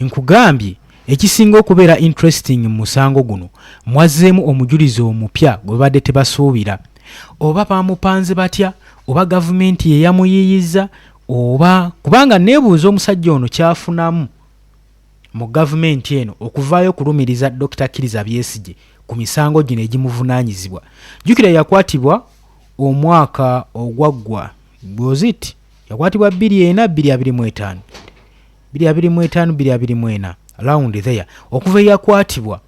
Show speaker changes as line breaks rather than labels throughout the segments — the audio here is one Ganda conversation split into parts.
nkugambye ekisinga okubeera interesting mu musango guno mwazzeemu omujulizi omupya gwe badde tebasuubira oba bamupanze batya oba gavumenti ye yamuyiyiza oba kubanga neebuuza omusajja ono kyafunamu mu gavumenti eno okuvaayo kulumiriza Dr. Kizza Besigye ku misango gino egimuvunaanyizibwa. Jjukira yakwatibwa omwaka ogwaggwa gwoziti yakwatibwa 24 25 around there. Okuva yakwatibwa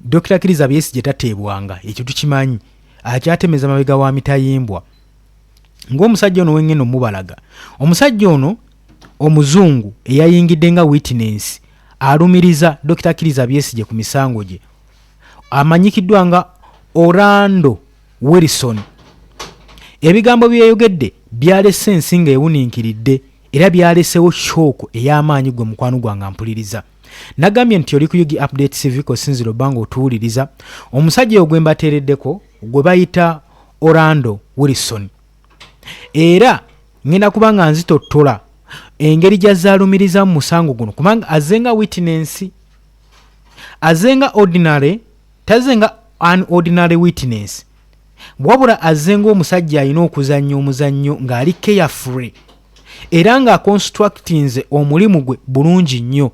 Dr. Kizza Besigye tateebwanga, ekyo tukimanyi, akyatemeza mabega wa mitayimbwa ng'omusajja ono wengeno mubalaga. Omusajja ono omuzungu eyayingidde nga witness alumiriza Dr. Kizza Besigye ku misango gye amanyikiddwa nga Orlando Wilson. Ebigambo byeyogedde byalese ensinga ewuniikiridde era byalesewo shooko ey'amaanyi gwe mukwano gwange mpuliriza. Nagambye nti oli ku Yugi Update TV ko sinziro bango otuwuliriza omusajja ogwe mbateereddeko gwe bayita Orlando Wilson. Era ngenda kubanga nzitottola engeri gy'azaalumiriza mu musango guno kubanga azenga witness, azenga ordinary, tazenga unordinary witness, wabula azenga omusajja alina okuzannya omuzannyo ng'ali carefree era nga constructinze omulimu gwe bulungi nnyo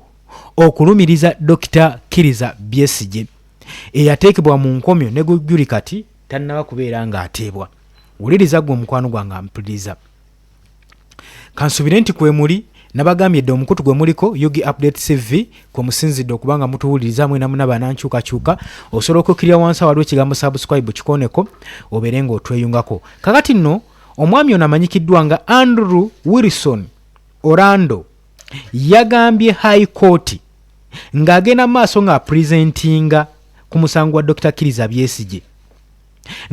okulumiriza Dr. Kizza Besigye eyateekebwa mu nkomyo ne gujjuli kati tannaba kubeera ng'ateebwa. Wuliriza gwe omukwano gwange ampuliriza. Kansubire nti kwe muli nabagambye dde omukutu gwe muliko Yugi Update TV kwe musinzidde okubanga mutuwuliriza mwena muna banankyukakyuka osobola okukkirira wansi waliwo ekigambo subscribe kikoneko obeere ng'otweyungako. Kakati nno omwami ono amanyikiddwa nga Andrew Wilson Orlando yagambye High Court ng'agenda maaso ng'apresentinga ku musango wa Dr. Kizza Besigye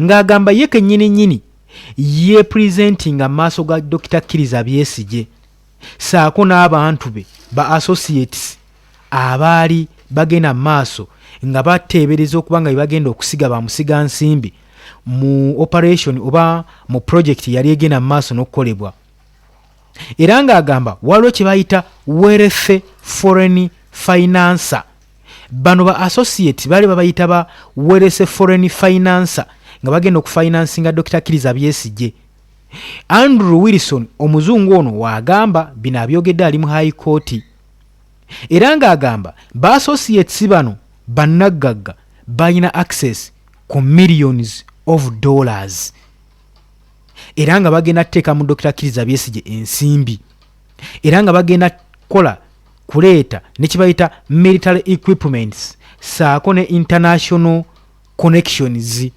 ng'agamba ye kennyini yepresentinga maaso ga Dr. Kizza Besigye saako n'abantu be ba associates abaali bagenda maaso nga bateebereza okubanga bagenda okusiga bamusiga nsimbi mu operation oba mu project yali egenda maaso n'okukolebwa. Era ng'agamba waliwo kye bayita wealth foreign financer. Bano ba associate bali babayita ba wealth foreign financer nga bagenda okufinansinga Dr. Kizza Besigye. Andrew Wilson omuzungu ono wagamba bino abyogedde ali mu High Court. Era ng'agamba ba associates bano bannagagga balina access ku millions of dollars. Era nga bagenda kuteeka mu Dr. Kizza Besigye ensimbi. Era nga bagenda kuleeta ne kibayita military equipments saako ne international connections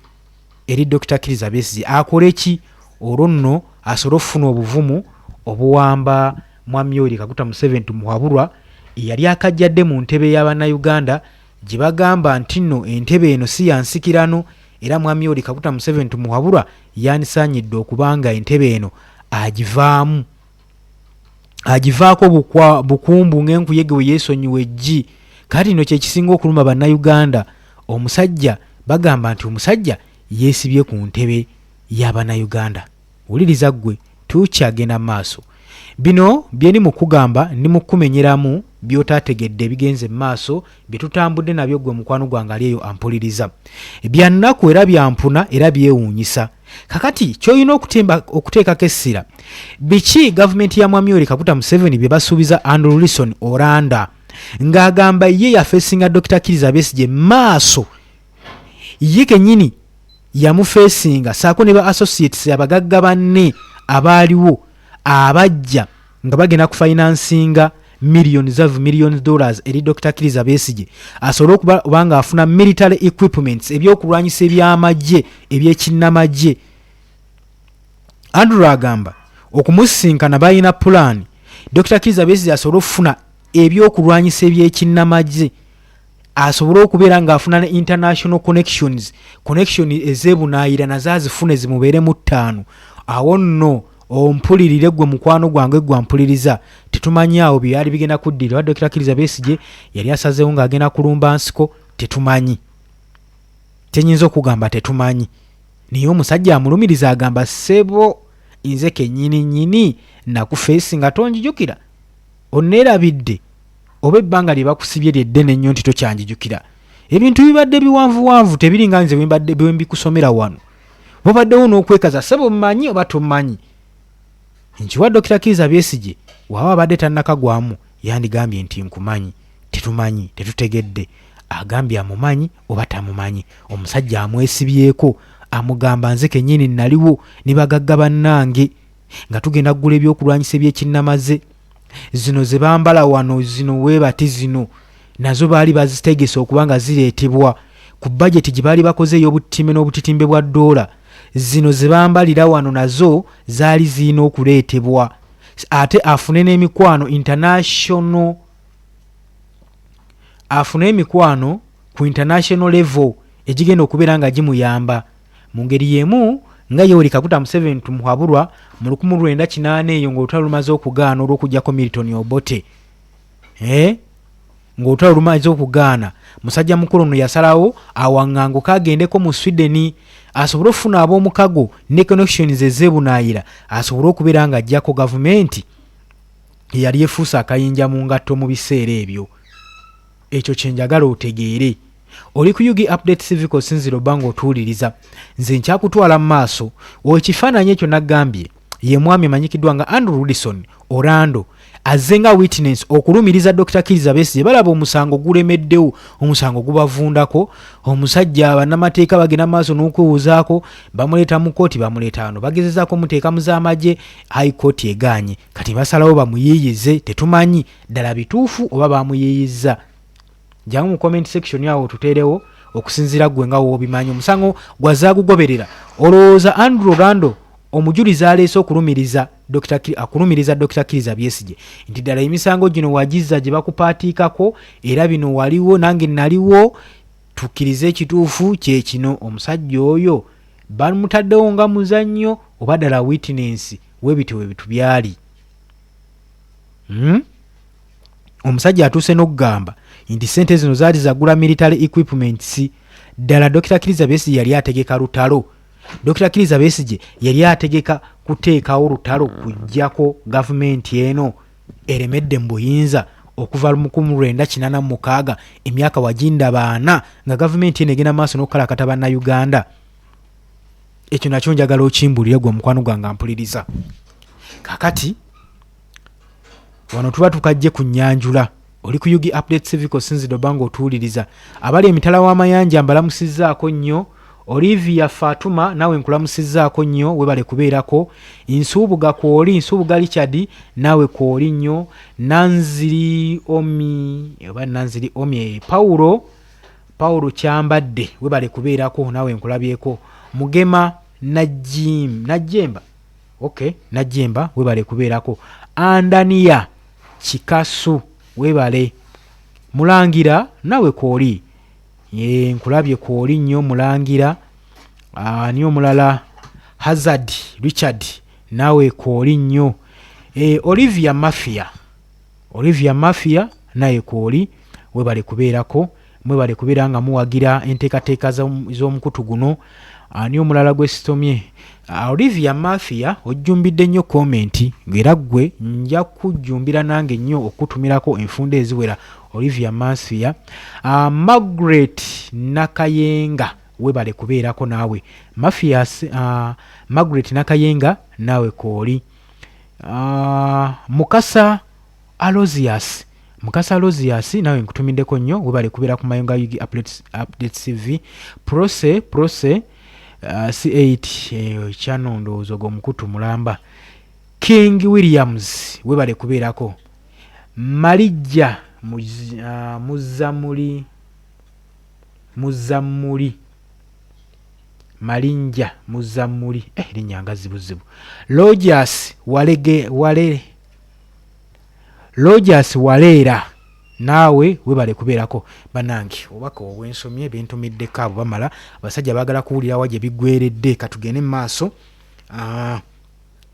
eri Dr. Kizza Besigye akole ki olwo nno asobole okufuna obuvumu obuwamba Mwami Yoweri Kaguta Museveni tumuwabulwa eyali akajjadde mu ntebe y'Abannayuganda gye bagamba nti nno entebe eno si yansikirano era Mwami Yoweri Kaguta Museveni tumuwabulwa yandisaanyidde okubanga entebe eno agivaako bukumbu ng'enkuyege we yeesonyiwa eggi. Kati nno kyekisinga okuluma Bannayuganda omusajja bagamba nti omusajja yeesibye ku ntebe y'Abannayuganda. Wuliriza ggwe tukyagenda maaso. Bino byeni mu kugamba ndi mu kumenyeramu by'otaategedde ebigenze maaso bye tutambudde nabyo gwe mukwano gwange ali eyo ampuliriza. Bya nnaku era byampuna era byewuunyisa. Kakati ky'olina okuteekako essira biki gavumenti ya Mwami Yoweri Kaguta Museveni bye basuubiza Andrew Wilson Orlando ng'agamba ye yafeesinga Dr. Kizza Besigye maaso ye kennyini yamufeesinga saako ne ba associates abagagga banne abaaliwo abajja nga bagenda kufinansinga millions dollars eri Dr. Kizza Besigye asobole okuba nga afuna military equipments ebyokulwanyisa eby'amagye ebyekinnamagye. Andrew agamba okumusinkana balina plan Dr. Kizza Besigye asobole okufuna ebyokulwanyisa ebyekinnamagye asobole okubeera ng'afuna ne international connection ezeebunaayira nazo azifune zimubeeremu 5. Awo nno ompulirire gwe mukwano gwange gwampuliriza tetumanyi awo byali bigenda kuddirwa Dr. Kizza Besigye yali asazeewo ng'agenda kulumba nsiko tetumanyi. Tenyinza okugamba tetumanyi. Naye omusajja amulumiriza agamba sebo nze kennyini nakufeesi nga tonjijukira onneerabidde oba ebbanga lye bakusibye lyeddene nnyo nti tokyanjijukira. Ebintu bibadde biwanvuwanvu tebiringa nze bwe mbikusomera wano. Wabaddewo n'okwekaza ssebo mmanyi oba tomanyi. Nkiwa Dr. Kizza Besigye waba abadde tannakagwamu yandigambye nti nkumanyi, tetumanyi, tetutegedde. Agambye amumanyi oba tamumanyi. Omusajja amwesibyeko amugamba nze kennyini naliwo ne bagagga bannange nga tugenda kugula ebyokulwanyisa ebyekinnamaze. Zino ze bambala wano zino weebati zino nazo baali bazitegese okuba nga zireetebwa ku bajeti gye baali bakoze ey'obutime n'obutitimbe bwa $. Zino ze bambalira wano nazo zaali zirina okuleetebwa ate afune n'emikwano international, afune emikwano ku international level egigenda okubeera nga gimuyamba mu ngeri y'emu nga Yoweri Kaguta Museveni tumuhabulwa mu 1980 eyo ng'olutalo lumaze okugaana olw'okuggyako Milton Obote. Ng'olutalo lumaze okugaana musajja mukulu ono yasalawo awaŋŋango kagendeko mu Sweden asobole okufuna ab'omukago ne connections ezeebunaayira asobole okubeera nga ajjako gavumenti eyali efuusa akayinja mu ngatto mu biseera ebyo. Ekyo kye njagala otegeere. Oli ku Yugi Update TV Sinziro Bango otuwuliriza. Nze nkyakutwala mu maaso ekifaananyi ekyo naggambye ye mwami amanyikiddwa nga Andrew Wilson Orlando azze nga witness okulumiriza Dr. Kizza Besigye. Balaba omusango gulemeddewo, omusango gubavundako, omusajja bannamateeka bagenda maaso n'okuwuzaako, bamuleeta mu kooti, bamuleeta wano bagezezaako muteeka mu z'amagye, high court egaanye. Kati basalawo bamuyiiyize, tetumanyi ddala bituufu oba bamuyiiyizza. Jangu mu comment section yawo tuterewo okusinzira gwe nga w'obimanyi. Omusango gwazaagugoberera olowooza Andrew Orlando omujulizi aleese okulumiriza Dr. Kizza Besigye nti ddala emisango gino wagizza gye bakupaatiikako era bino waliwo nange naliwo, tukkirize ekituufu kye kino. Omusajja oyo bamutaddewo nga muzannyo oba ddala witness webitu byali. Omusajja atuuse n'okugamba nti sente zino zaali zagula military equipments. Ddala Dr. Kizza Besigye yali ategeka lutalo. Dr. Kizza Besigye yali ategeka kuteekawo lutalo kujjako gavumenti eno eremedde mu buyinza okuva mu 1986 emyaka waginda 4 nga gavumenti eno egenda maaso n'okukalakata bannayuganda. Ekyo nakyo njagala okimbulire gwe mukwano gwange mpuliriza. Kakati wano tuba tukajje ku nnyanjula. Oli ku Yugi Update TV Sinziro Bango otuwuliriza. Abali emitala w'amayanja mbalamusizzaako nnyo. Olivia Fatuma nawe nkulamusizzaako nnyo, webale kubeerako. Nsuubuga kwoli, Nsuubuga Richard nawe kwoli nnyo. Nanziri Omi Paulo Kyambadde webale kubeerako, nawe nkulabyeko. Mugema Najjemba Najjemba webale kubeerako. Andania Kikasu webale. Mulangira nawe kwoli, nkulabye kwoli nnyo Mulangira. Niyo mulala Hazard Richard nawe kwoli nnyo. Olivia Mafia naye kwoli, webale kubeerako. Mwebale kubeera nga muwagira enteekateeka z'omukutu guno. Niyo mulala gwe sitomye. Olivia Mafia ojjumbidde nnyo komenti, ng'era gwe nja kujjumbira nange nnyo okutumirako enfunda eziwera. Olivia Mafia. Margaret Nakayenga webale kubeerako naawe. Margaret Nakayenga nawe kwoli. Mukasa Alozias nawe nkutumiddeko nnyo, webale kubeera ku Mayunga Yugi Update TV. Prose C8 channel ndowooza ogw'omukutu mulamba. King Williams webale kubeerako. Malijja Muzammuli erinnya zibuzibu. Rogers Waleera naawe webale kubeerako. Banange obaka obwensomye ebintumiddeko abo bamala. Abasajja baagala kuwulirawo gye biggweredde. Katugende mu maaso.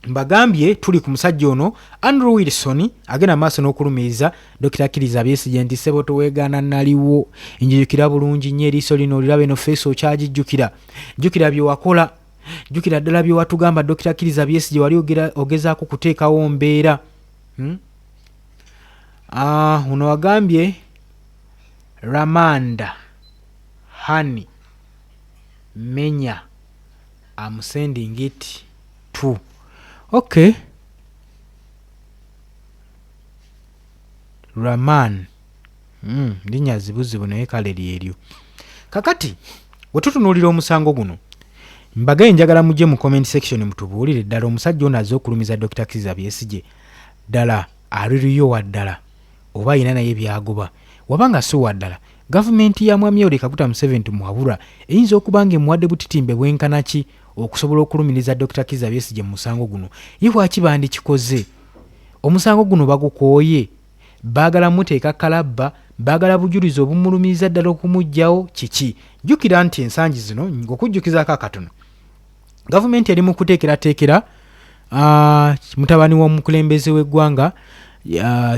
Mbagambye tuli ku musajja ono Andrew Wilson agenda maaso n'okulumiriza Dr. Kizza Besigye nti ssebo toweegaana naliwo. Njijukira bulungi nnyo eriiso lino oliraba eno feesi okyagijjukira. Jjukira bye wakola. Jjukira ddala bye watugamba Dr. Kizza Besigye wali ogezaako kuteekawo mbeera. Uno wagambye Ramanda Hani Menya I'm sending it to. Okay. Raman. Linnya zibuzibu naye kale lyeryo. Kakati wetutunuulira omusango guno. Mbagaye njagala mujje mu comment section mutubuulire ddala omusajja ono azze okulumiza Dr. Kizza Besigye. Ddala aliriyo waddala oba ayina naye byagoba. Wabanga si waddala. Gavumenti ya Mwami Yoweri Kaguta Museveni tumuwabula eyinza okuba ng'emuwadde butitimbe bwenkana ki okusobola okulumiriza Dr. Kizza Besigye mu musango guno. Ye lwaki bandikikoze? Omusango guno bagukooye. Baagala muteeka kalabba, baagala bujulizi obumulumiriza ddala okumuggyawo kiki? Jjukira nti ensangi zino ng'okujjukizaako akatono. Gavumenti eri mu kuteekerateekera mutabani w'omukulembeze w'eggwanga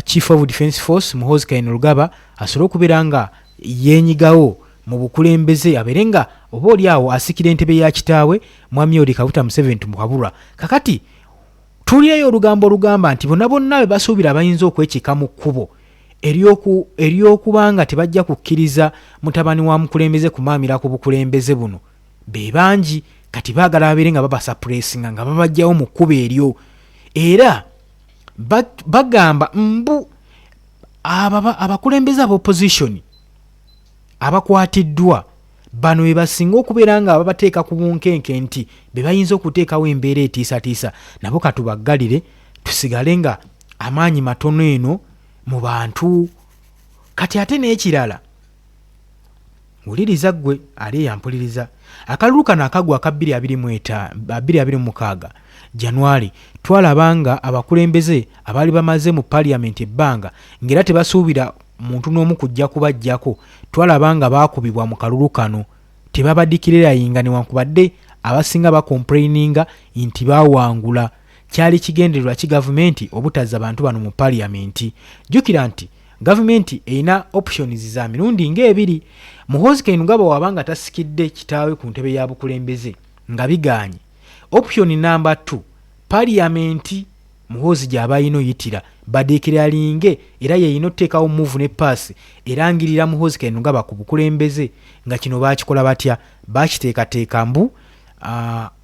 Chief of Defence Force Muhoozi Kainerugaba asobole okubeera nga yeenyigawo mu bukulembeze abeere nga oba oli awo asikira entebe ya kitaawe Mwami Yoweri Kaguta Museveni tumuwabulwa. Kakati tulireyo olugambo olugamba nti bonna bonna be basuubira bayinza okwekika mu kkubo ery'okubanga tebajja kukkiriza mutabani wa mukulembeze kumaamira ku bukulembeze buno be bangi kati baagala babeere nga babasappuresinga nga babajjawo mu kkubo eryo era bagamba mbu abakulembeze ab'opposition abakwatiddwa bano be basinga okubeera nga babateeka ku bunkenke nti be bayinza okuteekawo embeera etiisatiisa nabo katubaggalire tusigale nga amaanyi matono eno mu bantu. Kati ate n'ekirala wuliriza ggwe ali yampuliriza akalulu kano akagwa aka 2026 January twalabanga abakulembeze abaali bamaze mu parliament ebbanga ngera tebasuubira muntu n'omu kujja kubajjako twalabanga baakubibwa mu kalulu kano tebabadikirira yinga newankubadde abasinga bakomplaininga nti baawangula. Kyali kigendererwa ki gavumenti obutazza bantu bano mu parliament. Jjukira nti gavumenti erina options za mirundi ng'ebiri. Muhoozi Kainerugaba wabanga tasikidde kitaawe ku ntebe ya bukulembeze nga biganye. Option number 2 parliament Muhoozi gy'aba yino yitira badeekeralinge era yeyino teekawo move ne pass erangirira Muhoozi Kainerugaba ku bukulembeze nga kino baakikola batya baakiteekateeka mbu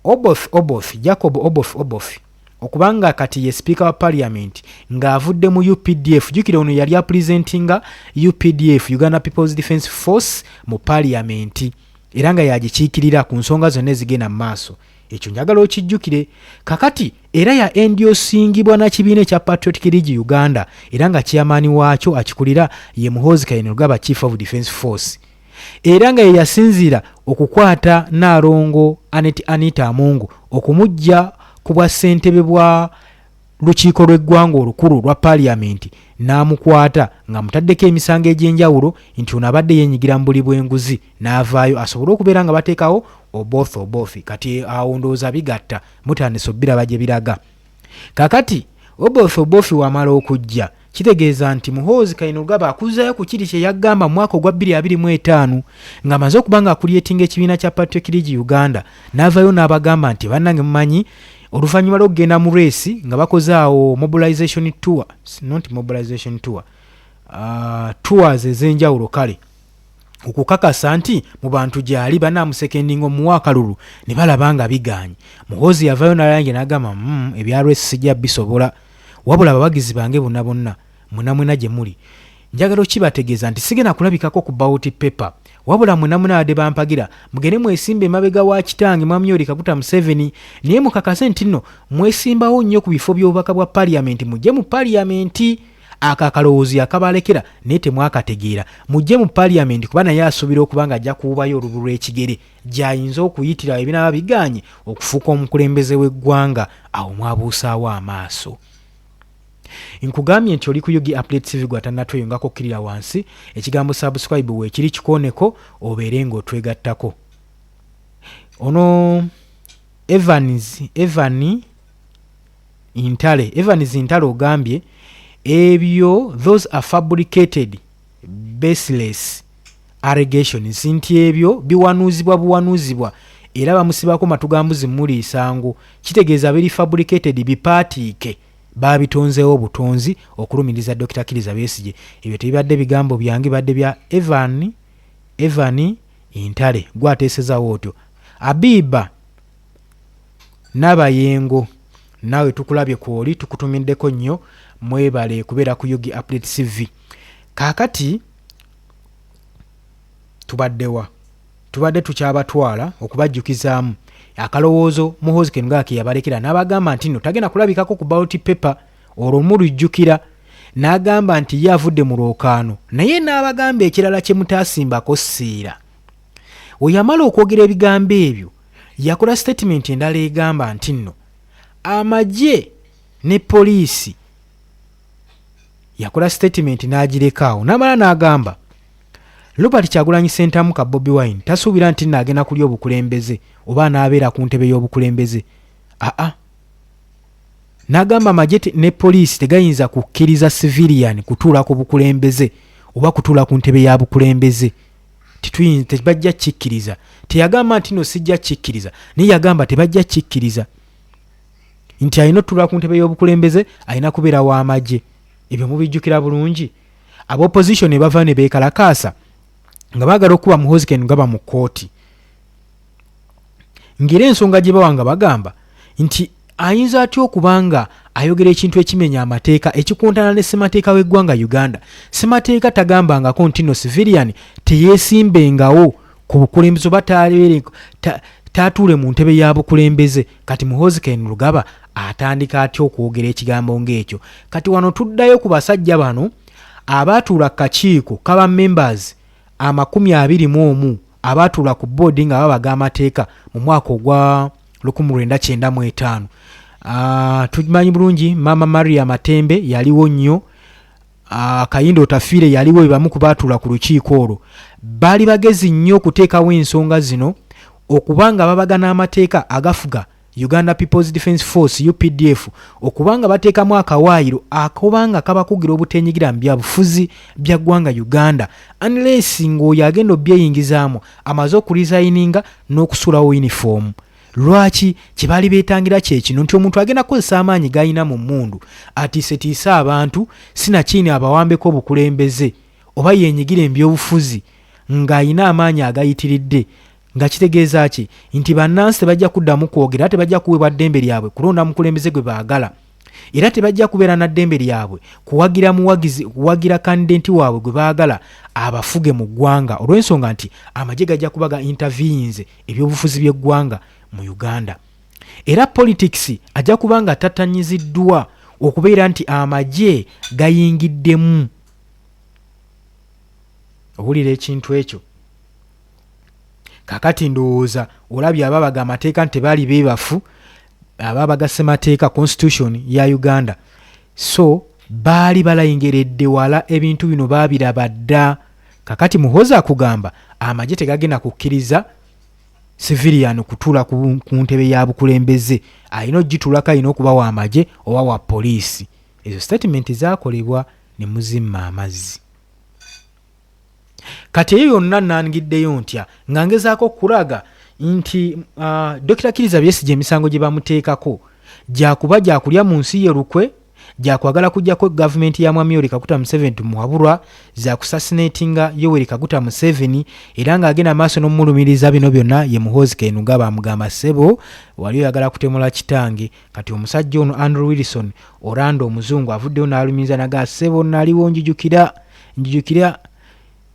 Oboth Jacob Oboth okubanga kati ye speaker wa parliament ng'avudde mu UPDF. Jukira ono yali apresentinga UPDF Uganda People's Defence Force mu parliament era nga yagikiikirira ku nsonga zonna ezigenda mu maaso. Ekyo njagala okijjukire. Kakati era ya endorsingibwa na kibiina ekya Patriotic League Uganda era nga chairman waakyo akikulira ye Muhoozi Kainerugaba Chief of Defence Force era nga ye yasinzira okukwata Nnaalongo Anita Amongo okumujja ku bwa ssentebe bwa lukiiko lw'eggwanga olukulu lwa parliament n'amukwata nga mutaddeko emisango egy'enjawulo nti ono abadde yeenyigira mu buli bw'enguzi n'avaayo asobole okubeera nga bateekawo Oboth. Kati awo ndowooza bigatta mutandise obbiraba gye biraga. Kakati Oboth wamala okujja kitegeeza nti Muhoozi Kainerugaba akuzzayo ku kiri kye yaggamba mu mwaka ogwa 2025 ng'amaze okuba nga akulyetinga ekibiina kya Patriotic League Uganda n'avaayo n'abagamba nti bannange mumanyi oluvannyuma lw'okugenda mu reesi nga bakoze awo mobilization tour, not mobilization tour, tours ez'enjawulo kale okukakasa nti mu bantu gyali banaamusekendinga omuwa akalulu ne balaba nga biganye. Muhoozi yavaayo n'alange n'agamba ebya reesi sijja bisobola wabula abawagizi bange bonna mwena gye muli njagala okibategeeza nti sigenda kulabikako ku ballot paper wabula mwena wadde bampagira mugende mwesimba emabega wa kitange Mwami Yoweri Kaguta Museveni naye mukakase nti nno mwesimbawo nnyo ku bifo by'obubaka bwa parliament mujje mu parliament. Akakalowoozi akabalekera naye temwakategeera mujje mu parliament kuba naye asuubira okuba nga ajja kuwubayo olubu lw'ekigere gy'ayinza okuyitira ebinaaba biganye okufuuka omukulembeze w'eggwanga awo mwabuusaawo amaaso. Nkugambye nti oli ku Yugi Update TV gwatannatweyongako okkirira wansi ekigambo subscribe weekiri kikooneko obeere ng'otwegattako. Ono Evans Intale ogambye ebyo those are fabricated baseless allegations nti ebyo biwanuuzibwa era bamusibako matugambuzi muli isango kitegeeza biri fabricated bipaatiike babitonzeewo butonzi okulumiriza Dr. Kizza Besigye. Ebyo tebibadde bigambo byange, badde bya Evan Intale gwateesezawo otyo. Abiba Nabayengo nawe tukulabye kwoli, tukutumiddeko nnyo, mwebale kubeera ku Yugi Update TV. Kaakati tubadde tukyabatwala okubajjukizaamu akalowoozo Muhoozi Kainerugaba ke yabalekera, n'abagamba nti nno tagenda kulabikako ku ballot paper olwo mulujjukira, n'agamba nti ye avudde mu lwokaano, naye n'abagamba ekirala kye mutaasimbako siira. We yamala okwogera ebigambo ebyo yakola statement endala egamba nti nno amagye ne poliisi, yakola statement n'agirekaawo, n'amala n'agamba Robert Kyagulanyi Ssentamu ka Bobi Wine tasuubira nti n'agenda kulya obukulembeze oba n'abeera ku ntebe y'obukulembeze. N'agamba amagye ne poliisi tegayinza kukkiriza civilian kutuula ku bukulembeze oba kutuula ku ntebe ya bukulembeze. Tebajja kikkiriza. Teyagamba nti no sijja kikkiriza, naye yagamba tebajja kikkiriza nti alina otuula ku ntebe y'obukulembeze, alina kubeera w'amagye. Ebyo mubijjukira bulungi. Ab'opposition ne bava ne beekalakaasa nga baagala okuba Muhoozi Kainerugaba mu kkooti, ng'era ensonga gye bawa nga bagamba nti ayinza atya okubanga ayogera ekintu ekimenya amateeka ekikontana ne ssemateeka w'eggwanga Uganda. Ssemateeka tagambangako nti no civilian teyeesimbengawo ku bukulembeze oba taatuule mu ntebe ya bukulembeze. Kati Muhoozi Kainerugaba atandika atya okwogera ekigambo ng'ekyo? Kati wano tuddayo ku basajja bano abaatuula kakiiko kaba members 21 abaatuula ku boodi nga babaga amateeka mu mwaka ogwa 1995. Tumanyi bulungi Mama Maria Matembe yaliwo nnyo, Kayindo Tafiire yaliwo, bamu ku baatuula ku lukiiko olwo. Baali bagezi nnyo okuteekawo ensonga zino okubanga babaga n'amateeka agafuga Uganda People's Defence Force UPDF, okubanga bateekamu akawaayiro akobanga kabakugira obutenyigira mu byabufuzi bya ggwanga Uganda, unless ng'oyo agenda obyeyingizaamu amaze okuresigninga n'okusulawo uniform. Lwaki? Kye baali beetangira kye kino nti omuntu agenda kukozesa amaanyi g'alina mu mmundu atiisetiise abantu, sinakiini abawambeko obukulembeze oba yeenyigira mu byobufuzi ng'alina amaanyi agayitiridde. Nga kitegeeza ki? Nti bannansi tebajja kuddamu kwogera, tebajja kuweebwa ddembe lyabwe kulonda mukulembeze gwe baagala, era tebajja kubeera na ddembe lyabwe kuwagira kandidenti waabwe gwe baagala abafuge mu ggwanga, olw'ensonga nti amagye gajja kubaga intervenes ebyobufuzi by'eggwanga mu Uganda. Era politics ajja kubanga tatanyiziddwa okubeera nti amagye gayingiddemu. Owulira ekintu ekyo? Kakati ndowooza olabye ababaga amateeka nti baali beebafu, ababaga ssemateeka constitution ya Uganda, so baali balayingeredde wala ebintu bino baabiraba dda. Kakati Muhoozi akugamba amagye tegagenda kukkiriza civilian kutuula ku ntebe ya bukulembeze, alina ogituulako, alina okuba wa amagye oba wa poliisi. Ezo statement zaakolebwa ne muzimma amazzi. Kati eyo yonna nangiddeyo ntya nga ngezaako kulaga nti Dr. Kizza Besigye emisango gye bamuteekako gyakuba gyakulya mu nsi ye lukwe, gyakwagala kujjako gavumenti ya Mwami Yoweri Kaguta Museveni tumuwabulwa, zakusasinatinga Yoweri Kaguta Museveni, era ng'agenda maaso n'omulumiriza bino byonna ye Muhoozi Kainerugaba amugamba ssebo wali oyagala kutemula kitange. Kati omusajja ono Andrew Wilson Orlando omuzungu avuddeyo n'alumiriza naga ssebo naliwo njijukira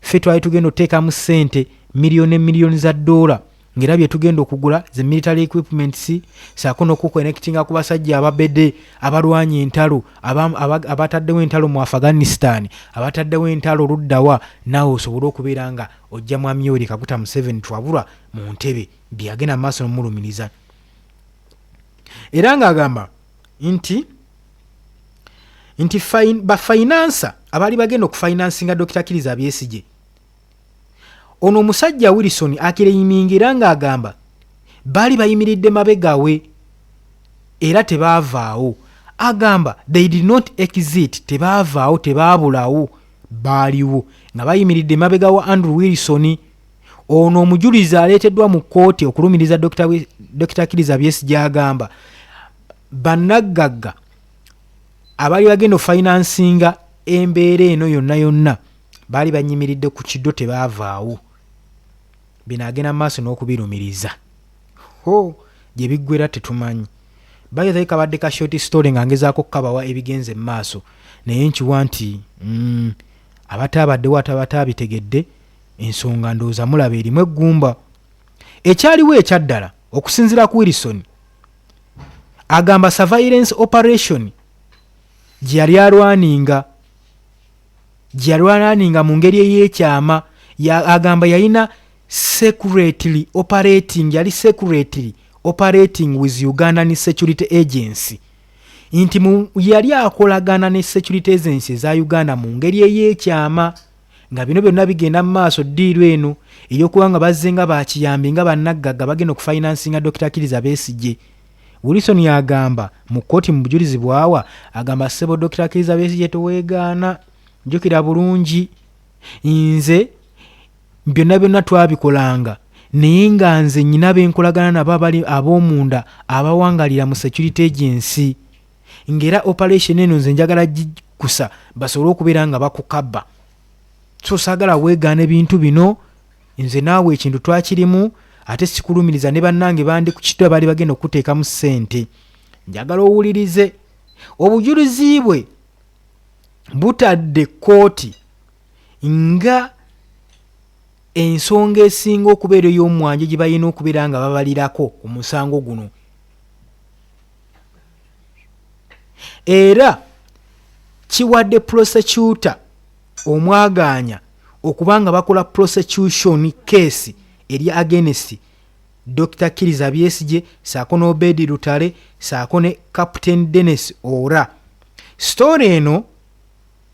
ffe twali tugenda oteekamu ssente miliyoni za dola ng'era bye tugenda okugula ze military equipments, saako n'okuconnectinga ku basajja ababedde abalwanya entalo abataddewo entalo mu Afghanistan, abataddewo entalo oluddawa, naawe osobole okubeera nga ojja Mwami Yoweri Kaguta Museveni twabulwa mu ntebe byagenda mu maaso n'omulumiriza. Era ng'agamba nti bafinansa abaali bagenda okufinansinga Dr. Kizza Besigye, ono omusajja Wilson akireyimingira ng'agamba baali bayimiridde mabegawe era tebaavaawo. Agamba they did not exit, tebaavaawo, tebaabulawo, baaliwo nga bayimiridde mabega wa Andrew Wilson. Ono omujulizi aleeteddwa mu kkooti okulumiriza Dr. Kizza Besigye agamba bannagagga abali bagenda ofinansinga embeera eno yonna baali banyimiridde ku kiddo tebaavaawo. Bino agenda mu maaso n'okubirumiriza gye biggwera tetumanyi. Bayozayo kabadde ka short story nga ngezaako kukabawa ebigenze mu maaso naye nkiwa nti abataabaddewo atabatabitegedde ensonga ndowooza mulaba erimu eggumba. Ekyaliwo ekyaddala okusinziira ku Wilson agamba surveillance operation gye yali alwaninga mu ngeri ey'ekyama. Agamba yalina secretly operating with Ugandan Security Agency, nti yali akolagana ne security agency za Uganda mu ngeri ey'ekyama, nga bino byonna bigenda mu maaso ddiiru eno ey'okuba nga bazze nga bakiyambi nga bannaggaga bagenda okufinansinga Dr. Kizza Besigye. Wilson yagamba mu kkooti mu bujulizi bwawa, agamba ssebo Dr. Kizza Besigye toweegaana, njukira bulungi nze byonna twabikolanga naye nga nze nnyina benkolagana nabo abali ab'omunda abawangalira mu security agency, ng'era operation eno nze njagala gikusa basobole okubeera nga bakukabba. So saagala weegaana ebintu bino, nze naawe ekintu twakirimu ate sikulumiriza ne bannange bandi ku kitwe baali bagenda okuteekamu ssente. Njagala owulirize obujulizi bwe butadde kkooti nga ensonga esinga okubeera ey'omwanje gye balina okubeera nga babalirako ku musango guno. Era kiwadde prosecutor omwagaanya okuba nga bakola prosecution case eri against Dr. Kizza Besigye saako n'Obedi Lutale saako ne Captain Dennis Ora. Story eno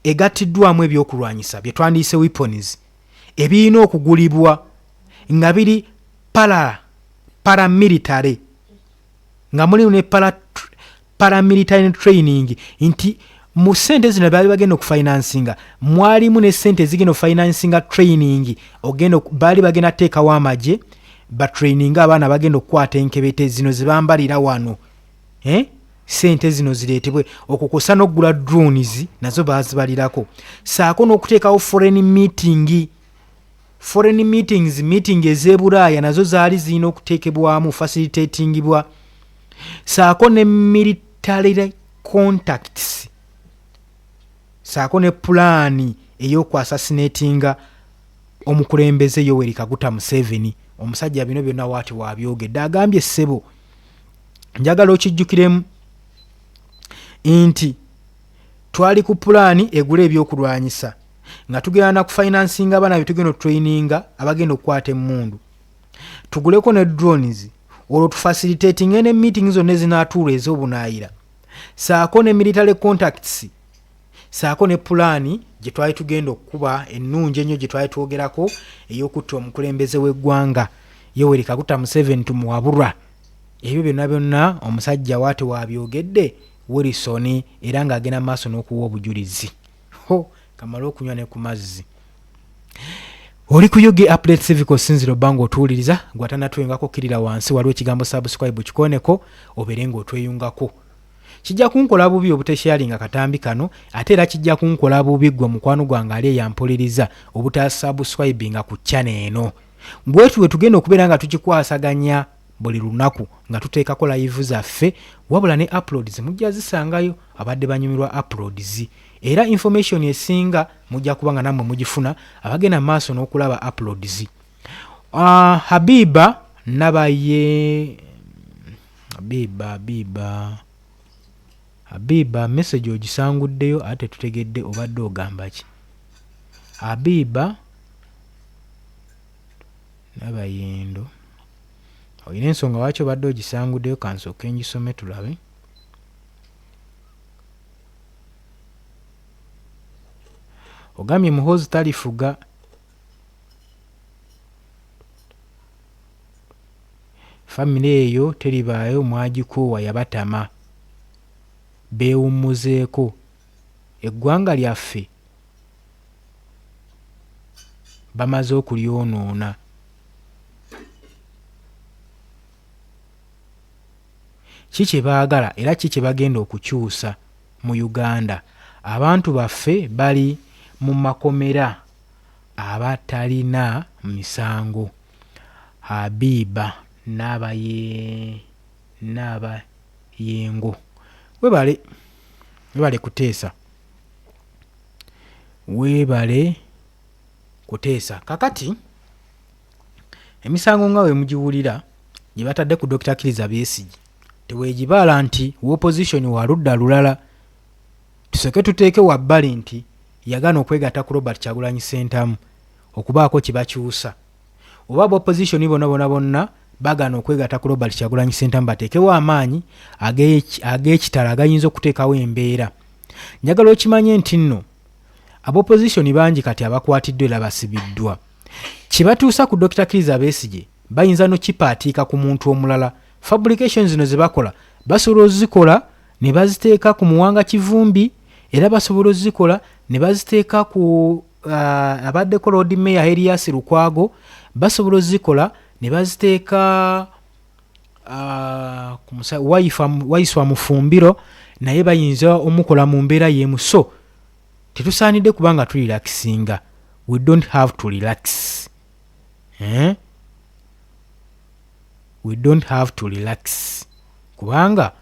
egattiddwamu ebyokulwanyisa bye twandiyise weapons ebirina okugulibwa nga biri paramilitary, nga mulimu ne paramilitary training, nti mu ssente zino baali bagenda okufinansinga mwalimu ne ssente zigenda okufinansinga training. Baali bagenda teekawo amagye batraininga abaana bagenda okukwata enkebete zino zibambalira wano, ssente zino zireetebwe okukosa n'okugula drones nazo baazibalirako, saako n'okuteekawo foreign meeting ez'ebulaaya nazo zaali zirina okuteekebwamu facilitatingibwa, saako ne military contacts, saako ne pulaani ey'okwasasinatinga omukulembeze Yoweri Kaguta Museveni. Omusajja bino byonna waati waabyogedde, agambye ssebo njagala okijjukiremu nti twali ku pulaani egula ebyokulwanyisa nga tugenda na kufinansinga abaana be tugenda otraininga abagenda okukwata emmundu, tuguleko ne drones olwo tufacilitating ne meeting zonna ezinaatuula ez'obunaayira, saako ne military contacts, saako ne pulaani gye twali tugenda okukuba ennungi ennyo gye twali twogerako ey'okutta omukulembeze w'eggwanga Yoweri Kaguta Museveni tumuwabulwa. Ebyo byonna omusajja waate waabyogedde Wilson, era ng'agenda mu maaso n'okuwa obujulizi. Kamala okunywa ne ku mazzi. Oli ku UG Update Civic Sinziro Bango otuwuliriza gwatanatwengako kirira wansi waliwo ekigambo subscribe kikoneko obeere ng'otweyungako. Kijja kunkola bubi obutesharinga katambi kano, ate era kijja kunkola bubi gwe mukwano gwange ali eyampuliriza obutasubscribinga ku channel eno. Bwetu bwe tugenda okubeera nga tukikwasaganya buli lunaku nga tuteekako live zaffe, wabula ne uploads mujja zisangayo abadde banyumirwa uploads. Era information esinga mujja kuba nga nammwe mugifuna abagenda mu maaso n'okulaba uploads. Habiba nabaye Habiba message ogisanguddeyo ate tutegedde obadde ogamba ki? Habiba nabayendo oyina ensonga lwaki obadde ogisanguddeyo, kansooke ngisome tulabe. Ogambye muhoozi talifuga. Famire eyo teribaayo mwagikoowa yabatama beewummuzeeko eggwanga lyaffe bamaze okulyonoona. Ki kye baagala era ki kye bagenda okukyusa mu Uganda abantu baffe bali mu makomera abatalina misango. Habiba n'abayengo webale kuteesa, weebale kuteesa. Kakati emisango nga we mugiwulira gye batadde ku Dr. Kizza Besigye teweegibaala nti opposition wa ludda lulala. Tuseke tuteeke wabbali nti yagana okwegatta ku Robert Kyagulanyi Ssentamu okubaako kye bakyusa, oba opposition bonna bagana okwegatta ku Robert Kyagulanyi Ssentamu bateekewo amaanyi ag'ekitala agayinza okuteekawo embeera. Njagala okimanye nti nno ab'opposition bangi kati abakwatiddwa era basibiddwa. Kye batuusa ku Dr. Kizza Besigye bayinza n'okipaatiika ku muntu omulala. Fabrications zino ze bakola basobola ozikola ne baziteeka ku Muwanga Kivumbi, era basobola ozikola ne baziteeka ku abaddeko Road Mayor Erias Lukwago, basobola ozikola ne baziteeka ku Waiswa Mufumbiro, naye bayinza omukola mu mbeera y'emu. So tetusaanidde kubanga tulirakisinga. We don't have to relax. We don't have to relax. Kubanga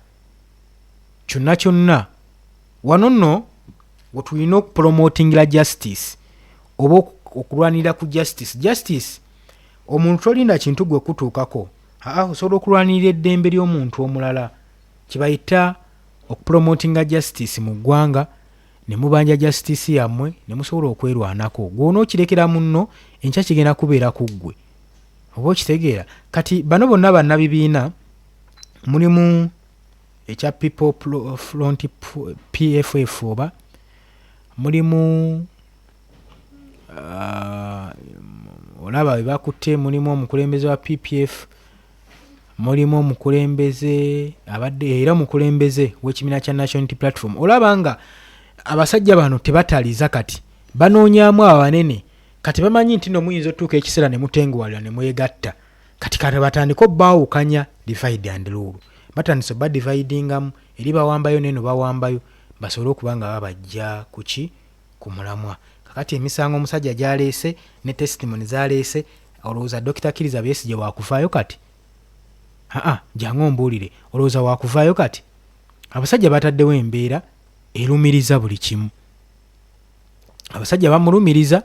kyonna wano nno we tulina okupromotingira justice oba okulwanira ku justice. Omuntu tolinda kintu gwe kutuukako, osobola okulwanirira eddembe ly'omuntu omulala. Kibayita okupromotinga justice mu ggwanga, ne mubanja justice yammwe ne musobola okwerwanako. Gw'onookirekera munno enkya kigenda kubeera ku ggwe, oba okitegeera. Kati bano bonna bannabibiina mulimu ekya People Front PFF, oba mulimu olaba we bakutte, mulimu omukulembeze wa PPF, mulimu omukulembeze abadde era omukulembeze w'ekibiina kya National Unity Platform. Olaba nga abasajja bano tebataliza, kati banoonyaamu abanene. Kati bamanyi nti no muyinza otuuka ekiseera ne mutenguwalira ne mwegatta. Kati batandika obbaawukanya, divide and rule. Batandise badividingamu, eri bawambayo neno bawambayo, basobole okuba nga babajja ku mulamwa. Kakati emisango omusajja gyaleese ne testimony zaleese, olowooza Dr. Kizza Besigye wakuvaayo kati? Jangu ombuulire, olowooza wakuvaayo kati? Abasajja bataddewo embeera erumiriza buli kimu. Abasajja bamulumiriza.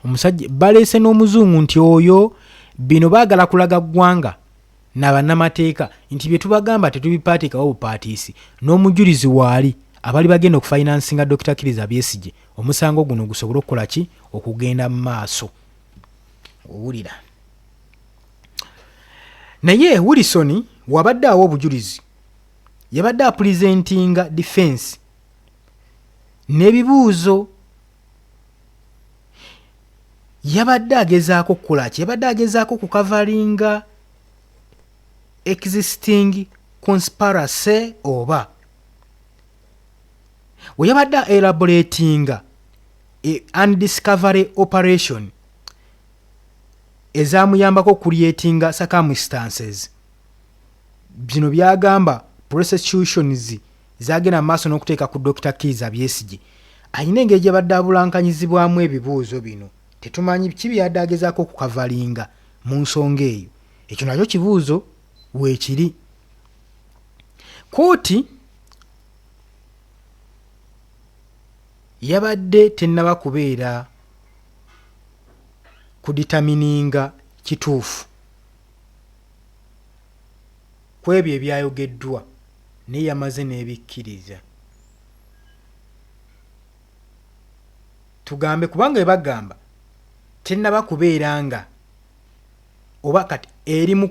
Omusajja baleese n'omuzungu nti oyo bino baagala kulaga ggwanga n'abannamateeka nti bye tubagamba tetubipaatiikawo bupaatiisi. N'omujulizi waali abali bagenda okufinansinga Dr. Kizza Besigye, omusango guno gusobole okukola ki? Okugenda mu maaso. Owulira. Naye Wilson wabadde awo obujulizi, yabadde apresentinga defense n'ebibuuzo. Yabadde agezaako kukola ki? Yabadde agezaako kukavalinga existing conspiracy, oba we yabadde elaboratinga undiscovery operation ezamuyambako creatinga circumstances. Bino byagamba prosecutions zagenda maaso n'okuteeka ku Dr. Kizza Besigye. Ayina engeri gye badde abulankanyizibwamu ebibuuzo bino. Tetumanyi ki byadde agezaako okukavalinga mu nsonga eyo. Ekyo nakyo kibuuzo weekiri. Kooti yabadde tennaba kubeera kuditamininga kituufu ku ebyo ebyayogeddwa, naye yamaze n'ebikkiriza. Tugambe kubanga ebagamba tennaba kubeera nga oba kati eri mu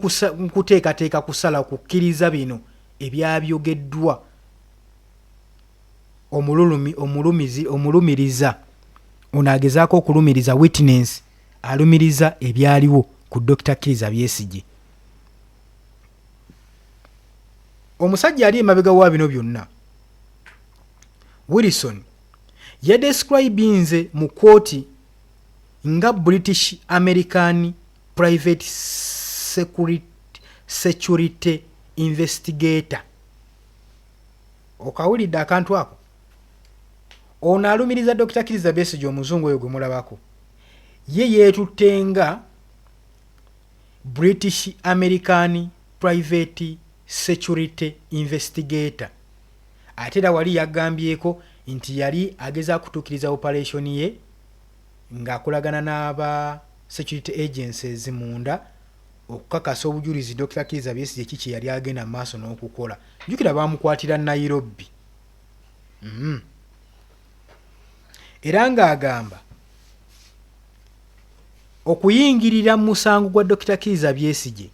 kuteekateeka kusala kukkiriza bino ebyabyogeddwa omulumiriza ono agezaako okulumiriza witness alumiriza ebyaliwo ku Dr. Kizza Besigye. Omusajja ali emabega wa bino byonna, Wilson, yadescribinze mu kooti nga British American Private Security Investigator. Okawulidde akantu ako? ono alumiriza Dr. Kizza Besigye omuzungu oyo gwe mulabako ye yeetuttenga British American Private Security Investigator ate era wali yagambyeko nti yali ageza kutuukiriza operation ye ng'akolagana n'aba security agencies munda okukakasa obujulizi Dr. Kizza Besigye kiki yali agenda mu maaso n'okukola. Jjukira baamukwatira Nairobi. Era ng'agamba okuyingirira mu musango gwa Dr. Kizza Besigye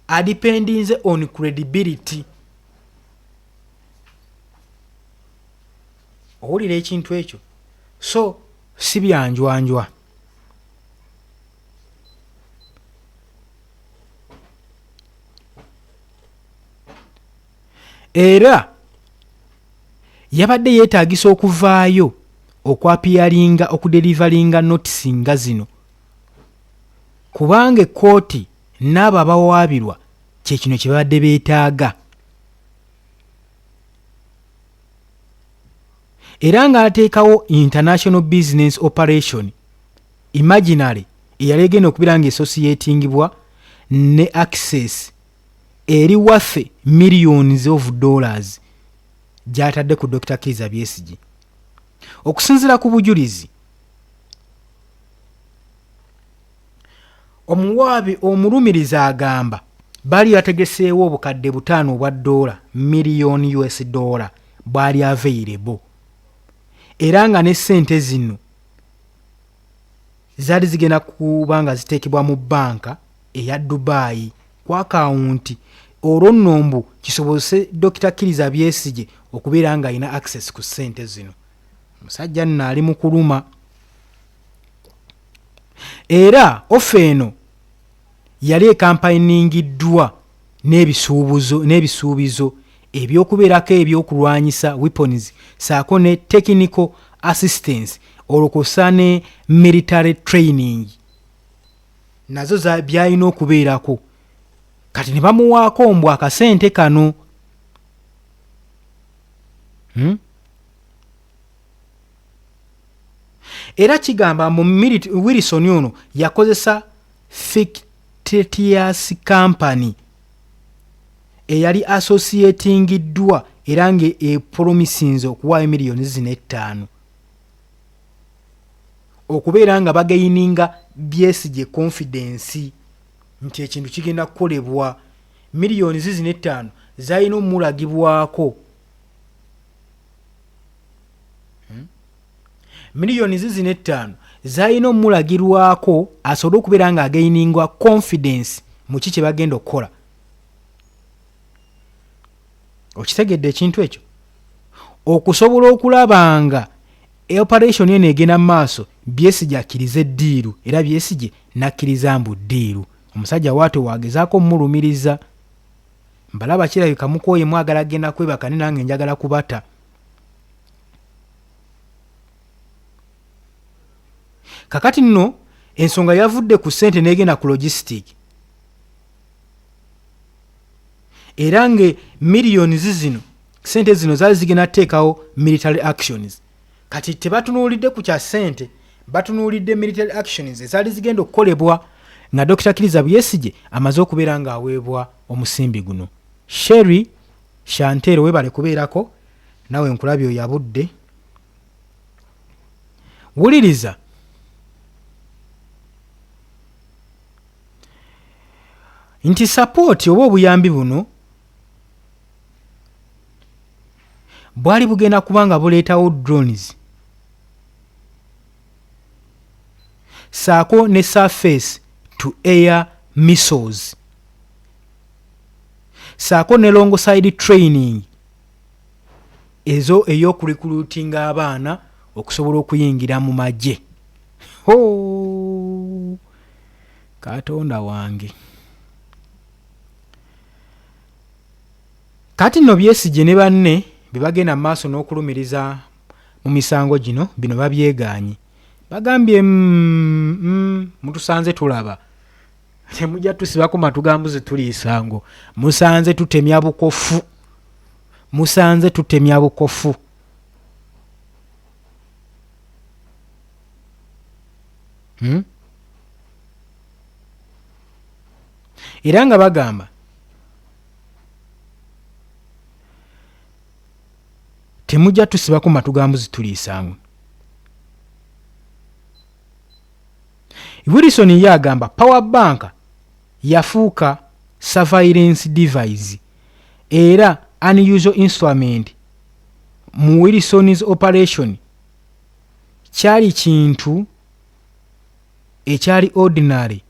adependinze on credibility. Owulira ekintu ekyo so si byanjwanjwa. Era yabadde yeetaagisa okuvaayo okwapiyalinga okudelivalinga notisi nga zino kubanga ekkooti n'abo abawaabirwa kyekino kye babadde beetaaga. Era ng'ateekawo international business operation imaginary eyali egenda okubeera ng'esosietingibwa ne access eri waffe millions of dollars gy'atadde ku Dr. Kizza Besigye. Okusinziira ku bujulizi omuwaabi omulumiriza agamba bali yategeseewo obukadde $5 obwa dola million US dollar bwali available era nga ne ssente zino zaali zigenda kuba nga ziteekebwa mu banka eya Dubai ku akawunti olwo nno mbu kisobose Dr. Kizza Besigye okubeera nga alina access ku ssente zino. Omusajja nno ali mu kuluma. Era ofe eno yali ekampayiningiddwa n'ebisuubizo ebyokubeerako ebyokulwanyisa weapons saako ne technical assistance olukosa ne military training nazo byalina okubeerako. Kati ne bamuwaako mbw akasente kano. Era kigamba mu Wilson ono yakozesa fictitious company eyali associatingiddwa era ng'epromisinze okuwaayo $5,000,000 okubeera nga bagaininga Besigye confidence nti ekintu kigenda kukolebwa. $5,000,000 zalina omulagibwako. $5,000,000 zalina omulagirwako asobole okubeera nga againingwa confidence mu kiki bagenda okukola. Okitegedde ekintu ekyo okusobola okulaba nga operation eno egenda mu maaso Besigye akkirize eddiiru era Besigye n'akkiriza mbu ddiiru. Omusajja waato waagezaako omulumiriza mbalaba kirabika mukooye mwagala agenda kwebaka ne nange njagala kubata. Kakati nno ensonga yavudde ku ssente n'egenda ku logistic era nge millions zino ssente zino zaali zigenda teekawo military actions. Kati tebatunuulidde ku kya ssente, batunuulidde military actions ezaali zigenda okukolebwa nga Dr. Kizza Besigye amaze okubeera ng'aweebwa omusimbi guno. Sherry Chantel webale kubeerako nawe nkulabye oyabudde. Wuliriza nti support oba obuyambi buno bwali bugenda kubanga buleetawo drones saako ne surface to air missiles saako ne long side training ezo ey'okurekruitinga abaana okusobola okuyingira mu magye. Katonda wange. Kati nno Besigye ne banne be bagenda mu maaso n'okulumiriza mu misango gino bino babyegaanye. Bagambye mutusanze tulaba. Temujja tusibako matugambuze tuli isango. Musanze tutemya bukofu. musanze tutemya bukofu. Era nga bagamba temujja tusibako matu ga mbuzi tuliisangu. Wilson ye agamba power bank yafuuka surveillance device era unusual instrument mu Wilson's operation kyali kintu ekyali ordinary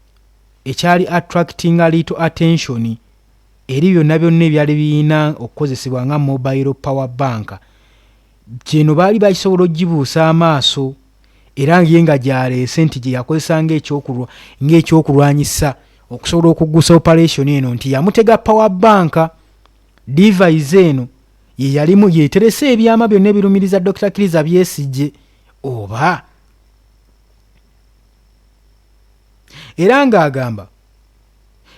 ekyali attracting a little attention eri byonna byonna ebyali birina okukozesebwa nga mobile power bank. Kino baali bakisobola ogibuusa amaaso era ye nga gyaleese nti gye yakozesa ng'ekyokulwanyisa okusobola okuggusa operation eno nti yamutega power bank. Device eno ye yalimu yeeterese ebyama byonna ebirumiriza Dr. Kizza Besigye oba. Era ng'agamba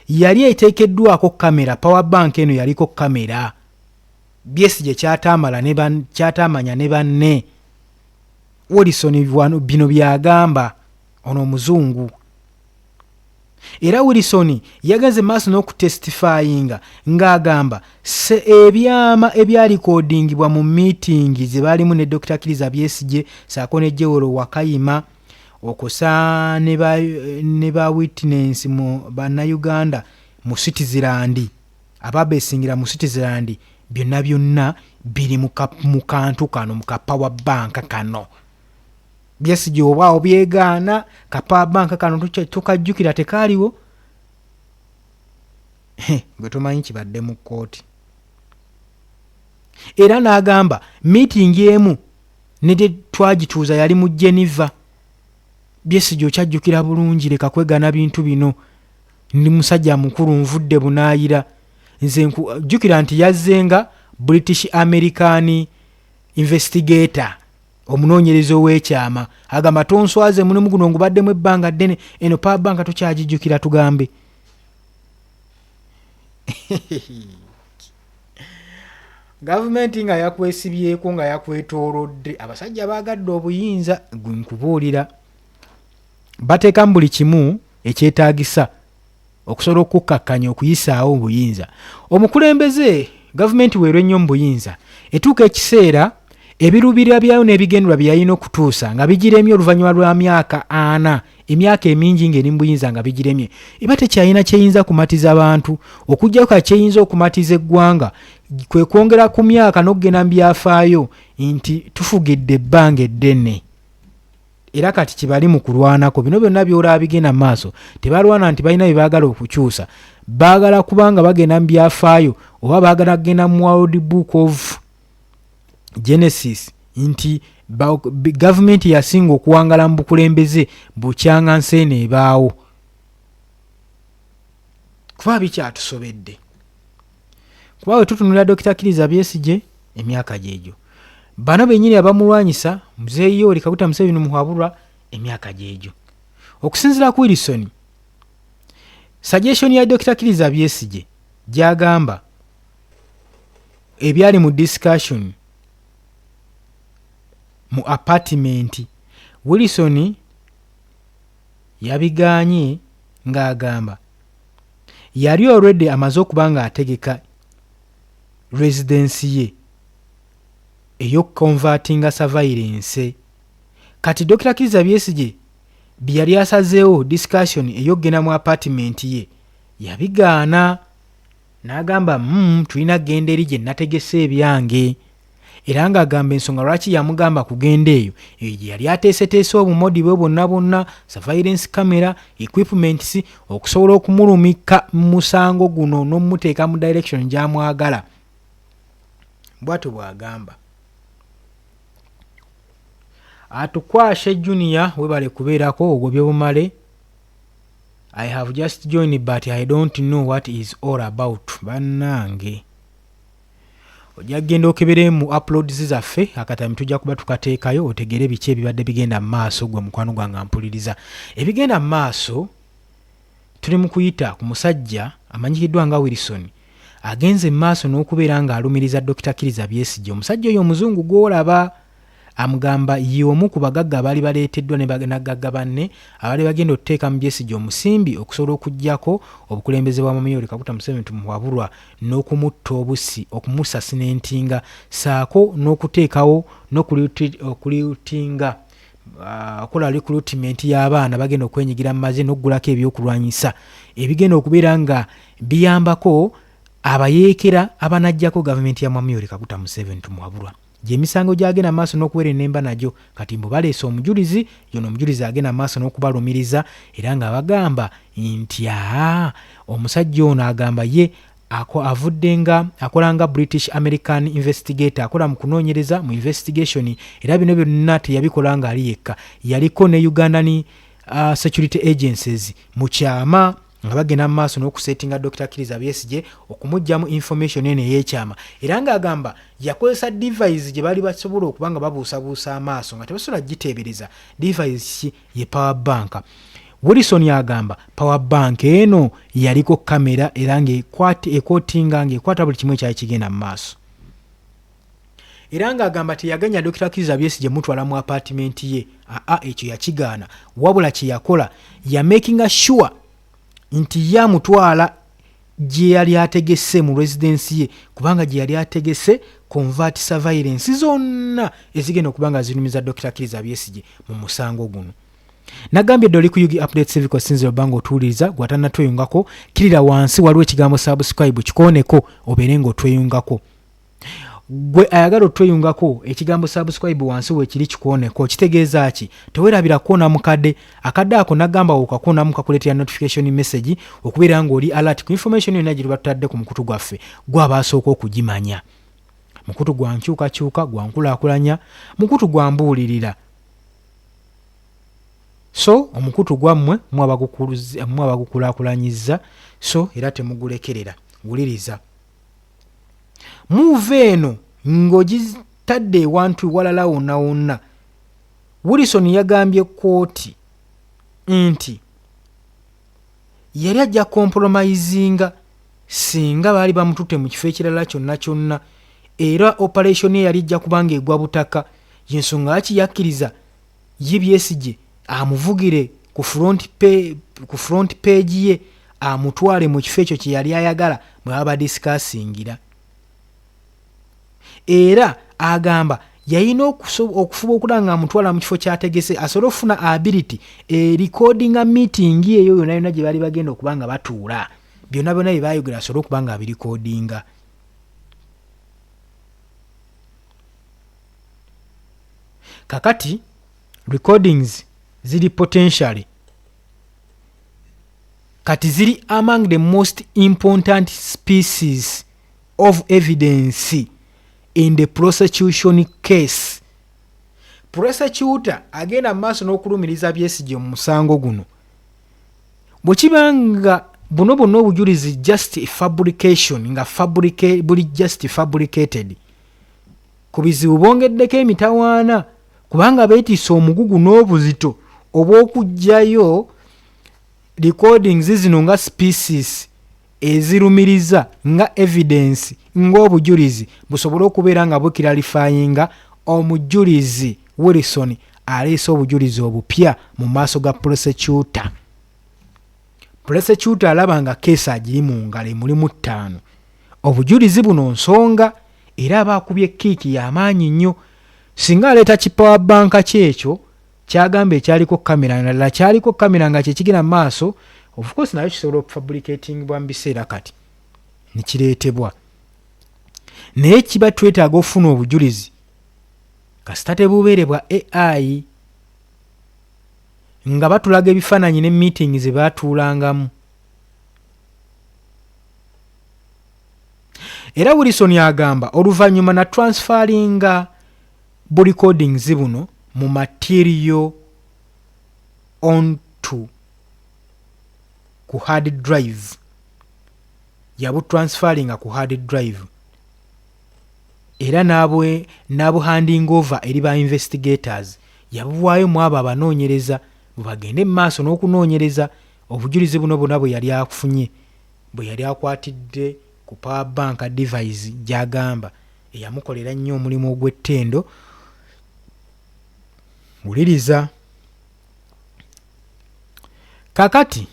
yali eteekeddwako kamera, power bank eno yaliko kamera. Besigye kyatamanya ne banne. Wilson bino byagamba ono omuzungu. Era Wilson yagaze maaso n'okutestifyinga ng'agamba ebyama ebyalikodingibwa mu meeting ze baalimu ne Dr. Kizza Besigye saako ne Jewolo Wakayima okusa ne ba witness mu bannayuganda mu Switzerland ababeesingira mu Switzerland byonna biri mu kantu kano mu power bank kano. Besigye oba obyegaana ka power bank kano tukajjukira tekaaliwo gwe tumanyi kibadde mu kkooti. Era n'agamba meeting emu ne twagituuza yali mu Geneva. Besigye okyajjukira bulungi, leka kwegana bintu bino, ndi musajja mukulu nvudde bunaayira. Nze jjukira nti yazzenga British American investigator omunoonyereza ow'ekyama agamba tonswaze mulimu guno ngubaddemu ebbanga ddene eno power bank tukyagijjukira tugambe. Gavumenti nga yakwesibyeko nga yakwetoolodde abasajja baagadde obuyinza gwe nkubuulira bateekamu buli kimu ekyetaagisa okusobola okukkakkanya okuyisaawo obuyinza. Omukulembeze gavumenti weerwe nnyo mu buyinza etuuka ekiseera ebirubirira byayo n'ebigendera bye yalina okutuusa nga bigiremye oluvannyuma lwa myaka 4 emyaka emingi ng'eri mu buyinza nga bigiremye eba tekyalina kyeyinza kumatiza abantu okuggyako ka kyeyinza okumatiza eggwanga kwe kwongera ku myaka n'okugenda mu byafaayo nti tufugidde ebbanga eddene. Era kati kibali mu kulwanako bino byonna byolaba bigenda mu maaso tebalwana nti balina bye baagala okukyusa, baagala kubanga bagenda mu byafaayo oba baagala kugenda mu World Book of Genesis nti gavumenti yasinga okuwangala mu bukulembeze bukyanga nseeno ebaawo. Kuba bikyatusobedde kuba we tutunulira Dr. Kizza Besigye emyaka gyegyo, bano bennyini abamulwanyisa Muzeeyi Yoweri Kaguta Museveni muhabulwa emyaka gyegyo. Okusinziira ku Wilson, suggestion ya Dr. Kizza Besigye gyagamba ebyali mu discussion mu apartment, Wilson yabigaanye ng'agamba yali already amaze okuba nga ategeka residensi ye ey'okukonvatinga surveillance. Kati Dr. Kizza Besigye byali asazeewo discussion ey'okugenda mu apartment ye yabigaana n'agamba tulina kgenda eri gye nategese ebyange. Era ng'agamba ensonga lwaki yamugamba kugenda eyo gye yali ateeseteese obumodi bwe bonna surveillance camera equipments okusobola okumulumika mu musango guno n'omuteeka mu direction gy'amwagala. Bw'atyo bw'agamba. Atukwashe Junior webale kubeerako ogobye bumale. I have just joined but I don't know what is all about. Bannange ojja kgenda okebere mu uploads zaffe akatami tujja kuba tukateekayo otegere biki ebibadde bigenda mu maaso gwe mukwano gwange mpuliriza. Ebigenda mu maaso tuli mu kuyita ku musajja amanyikiddwa nga Wilson agenze maaso n'okubeera ng'alumiriza Dr. Kizza Besigye. Omusajja oyo omuzungu gw'olaba amugamba ye omu ku bagagga abaali baleeteddwa ne bagagga banne abaali bagenda okuteeka mu Besigye omusimbi okusobola okuggyako obukulembeze bwa Mumyori Kaguta Museveni tumuwabulwa n'okumutta obusi okumusasinentinga saako n'okuteekawo n'okuliutinga akola recruitment y'abaana bagenda okwenyigira mu mazzi n'oggulako ebyokulwanyisa ebigenda okubeera nga biyambako abayeekera abanajjako gavumenti ya Mumyori Kaguta Museveni tumuwabulwa. Gy'emisango gy'agenda maaso n'okubeera ennemba nagyo kati mbu baleese omujulizi yono omujulizi agenda maaso n'okubalumiriza era nga bagamba nti omusajja ono agamba ye avudde nga akola nga British American investigator akola mu kunoonyereza mu investigation era bino byonna teyabikola ng'ali yekka yaliko ne Ugandan security agencies mu kyama nga bagenda mu maaso n'okusetinga Dr. Kizza Besigye okumugyamu information eno ey'ekyama era ng'agamba yakozesa device gye baali basobola okuba nga babuusabuusa amaaso nga tebasobola giteebereza device ye power bank. Wilson yagamba power bank eno yaliko kamera era ng'ekootinga ng'ekwata buli kimu ekyali kigenda mu maaso era ng'agamba teyaganya Dr. Kizza Besigye mutwala mu apartment ye ekyo yakigaana wabula kye yakola ya making sure nti yamutwala gye yali ategese mu residensi ye kubanga gye yali ategese convert surveillance zonna ezigenda okuba nga zirumiza Dr. Kizza Besigye mu musango guno. Nagambye doli ku Yugi Update Civic Sinzero bango otuuliriza gwatana tweyungako kirira wansi waliwo ekigambo subscribe kikoneko obeere ng'otweyungako. Gwe ayagala otweyungako ekigambo subscribe wansi we kiri kikoneko kitegeeza ki tewerabira kuona mukadde akadde ako nagamba okakona mukakuleetera notification message okubeera ng'oli alert ku information yonna gye batadde ku mukutu gwaffe gw'abaasooka okugimanya. Mukutu gwa nkyukakyuka gwa nkulaakulanya mukutu gwa mbuulirira so omukutu gwammwe mwabagukulaakulanyiza so era temugulekerera wuliriza. Move eno ng'ogitadde ewantu walala wonna wonna. Wilson yagambye kooti nti yali ajja compromisinga singa baali bamututte mu kifo ekirala kyonna kyonna era operation ye yali ijja kubanga egwa butaka y'ensonga lwaki yakkiriza ye Besigye amuvugire ku front page ye amutwale mu kifo ekyo kye yali ayagala bwe baba discussingira. Era agamba yayina okufuba okulanga amutwala mu kifo kyategese asobole okufuna ability recordinga meeting eyo yonna yonna gye baali bagenda okuba nga batuula byonna byonna bye baayogera asobole okuba nga abirikodinga. Kakati recordings ziri potentially kati ziri among the most important species of evidence in the prosecution case. Prosecutor agenda maaso n'okulumiriza Besigye mu musango guno bwe kibanga buno bonna obujulizi just fabrication nga buli just fabricated ku bizibu bongeddeko emitawaana kubanga beetiisa omugugu n'obuzito obw'okugjayo recordings zino nga species ezirumiriza nga evidence ng'obujulizi busobole okubeera nga bukiralifyinga omujulizi Wilson aleese obujulizi obupya mu maaso ga prosecutor. Prosecutor alaba nga keesi agiri mu ngalo emulimu 5 obujulizi buno nsonga era abaakubye kiiki y'amaanyi nnyo singa aleeta kipower banka kyekyo kyagamba ekyaliko kamera nalala kyaliko kamera nga kyekigenda mu maaso of course nayo kisobola okufabricating bwa mu biseera kati nekireetebwa naye kiba twetaaga okufuna obujulizi kasita tebubeere bwa AI nga batulaga ebifaananyi ne meeting ze baatuulangamu. Era Wilson agamba oluvannyuma na transferringa bu recordings buno mu material onto ku hard drive yabu transferringa ku hard drive era nabu handing over eri ba investigators yabuwaayo mu abo abanoonyereza bagende maaso n'okunoonyereza obujulizi buno bwe yali akufunye bwe yali akwatidde ku power bank device gyagamba eyamukolera nnyo omulimu ogw'ettendo. Wuliriza. Kakati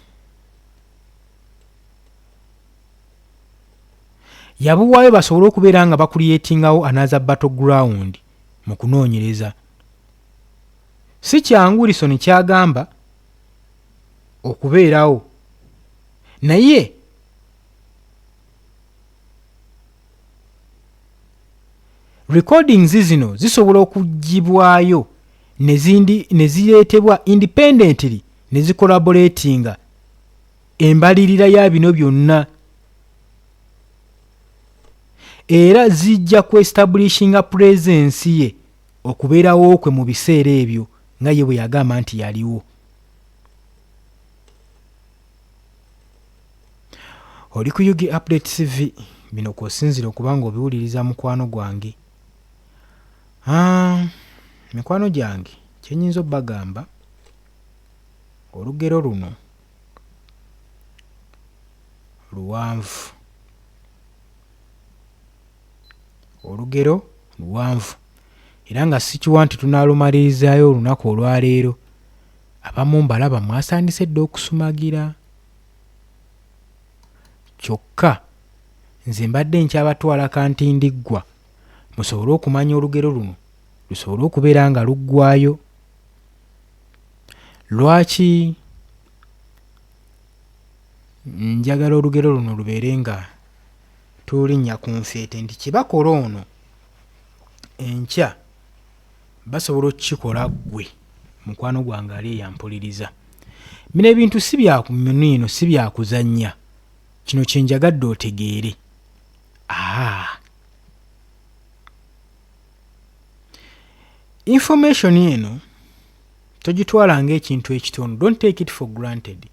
yabuwaayo basobole okubeera nga bakuliyetingawo another battleground mu kunoonyereza. Si kyangu Wilson kyagamba okubeerawo, naye recordings zino zisobola okugibwayo ne zireetebwa independently ne zikolaboratinga embalirira ya bino byonna, era zijja kuestablishinga presence ye okubeerawo kwe mu biseera ebyo nga ye bwe yagamba nti yaliwo. Oli ku Yugi Update TV, bino kw'osinzira okuba nga obiwuliriza mukwano gwange. Mikwano gyange kyenyinza obbagamba olugero luno luwanvu. Olugero luwanvu era nga sikiwa nti tunaalumalirizayo olunaku olwaleero. Abamu mbalaba mwasandise dda okusumagira, kyokka nze mbadde nkyabatwala kantindiggwa musobole okumanya olugero luno lusobole okubeera nga luggwayo. Lwaki njagala olugero luno lubeere nga tulinnya ku nfeete nti kibakola ono enkya basobola okukikola ggwe mukwano gwange ali eyampuliriza. Bino ebintu si byakumuniino, si byakuzannya. Kino kyenjagadde otegeere. Information eno togitwala ng'ekintu ekitono. Don't take it for granted.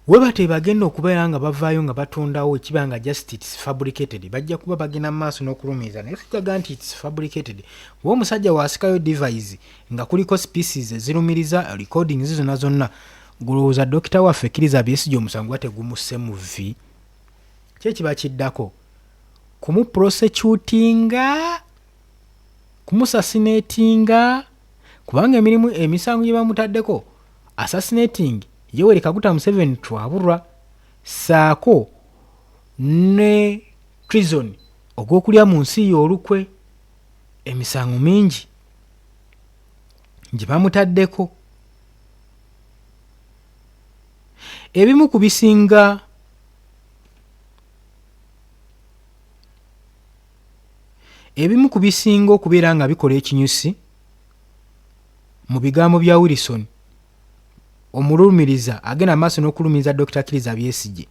Webate bagenda okubeera nga bavaayo nga batondawo ekiba nga just it's fabricated, bajja kuba bagenda mu maaso n'okulumiza, naye sijaga nti it's fabricated. Bwe omusajja waasikayo device nga kuliko species ezirumiriza recordings zonna zonna, gulowooza dokita waffe Kizza Besigye omusango gwate gumusse mu vvi, kyekiba kiddako kumuprosecutinga, kumusasinatinga, kubanga emisango gye bamutaddeko assassinating Yoweri Kaguta Museveni twabulwa, saako ne treason ogw'okulya mu nsi y'olukwe, emisango mingi gye bamutaddeko. Ebimu ku bisinga okubeera nga bikola ekinyusi mu bigambo bya Wilson omulumiriza agenda maaso n'okulumiriza Dr. Kizza Besigye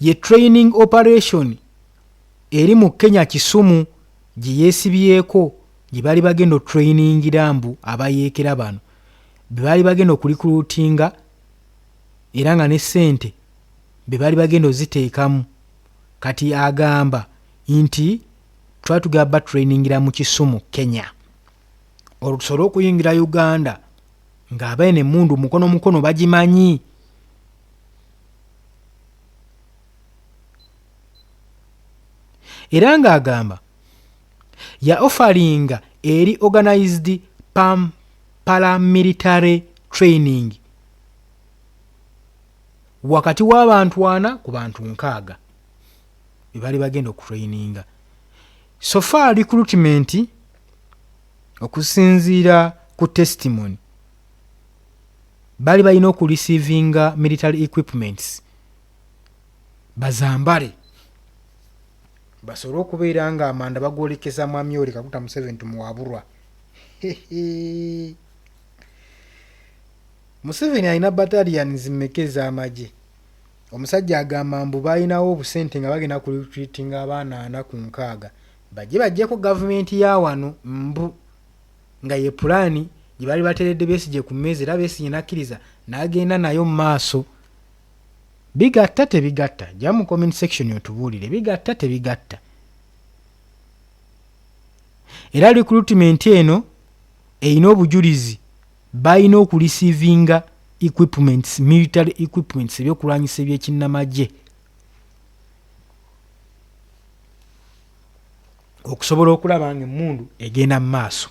ye training operation eri mu Kenya Kisumu gye yeesibyeko, gye bali bagenda trainingira mbu abayeekera bano be bali bagenda okulikulutinga era nga ne ssente be bali bagenda oziteekamu. Kati agamba nti twatugamba trainingira mu Kisumu Kenya olusobole okuyingira Uganda ng'abaine emmundu mukono bagimanyi. Era ng'agamba ya offeringa eri organized paramilitary training wakati w'abantu 4 ku bantu 6 be bali bagenda okutraininga. So far recruitment okusinziira ku testimony bali balina okureceiving military equipments bazambale basobole okubeera nga amanda bagwolekeza mwami Yoweri Kaguta Museveni tumuwabulwa. Museveni alina battalions mmekeza amagye. Omusajja agamba mbu balinawo obusente nga bagenda kurecruitinga abaana 4 ku 6 bajjeko gavumenti ya wano mbu nga ye pulaani gye bali bateredde Besigye ku mmeeza era Besigye nakkiriza n'agenda nayo mu maaso. Bigatta tebigatta, jja mu comment section otubuulire bigatta tebigatta. Era recruitment eno eyina obujulizi balina okureceiving equipments, military equipments ebyokulwanyisa ebyekinnamagye okusobola okulaba nga emmundu egenda mu maaso.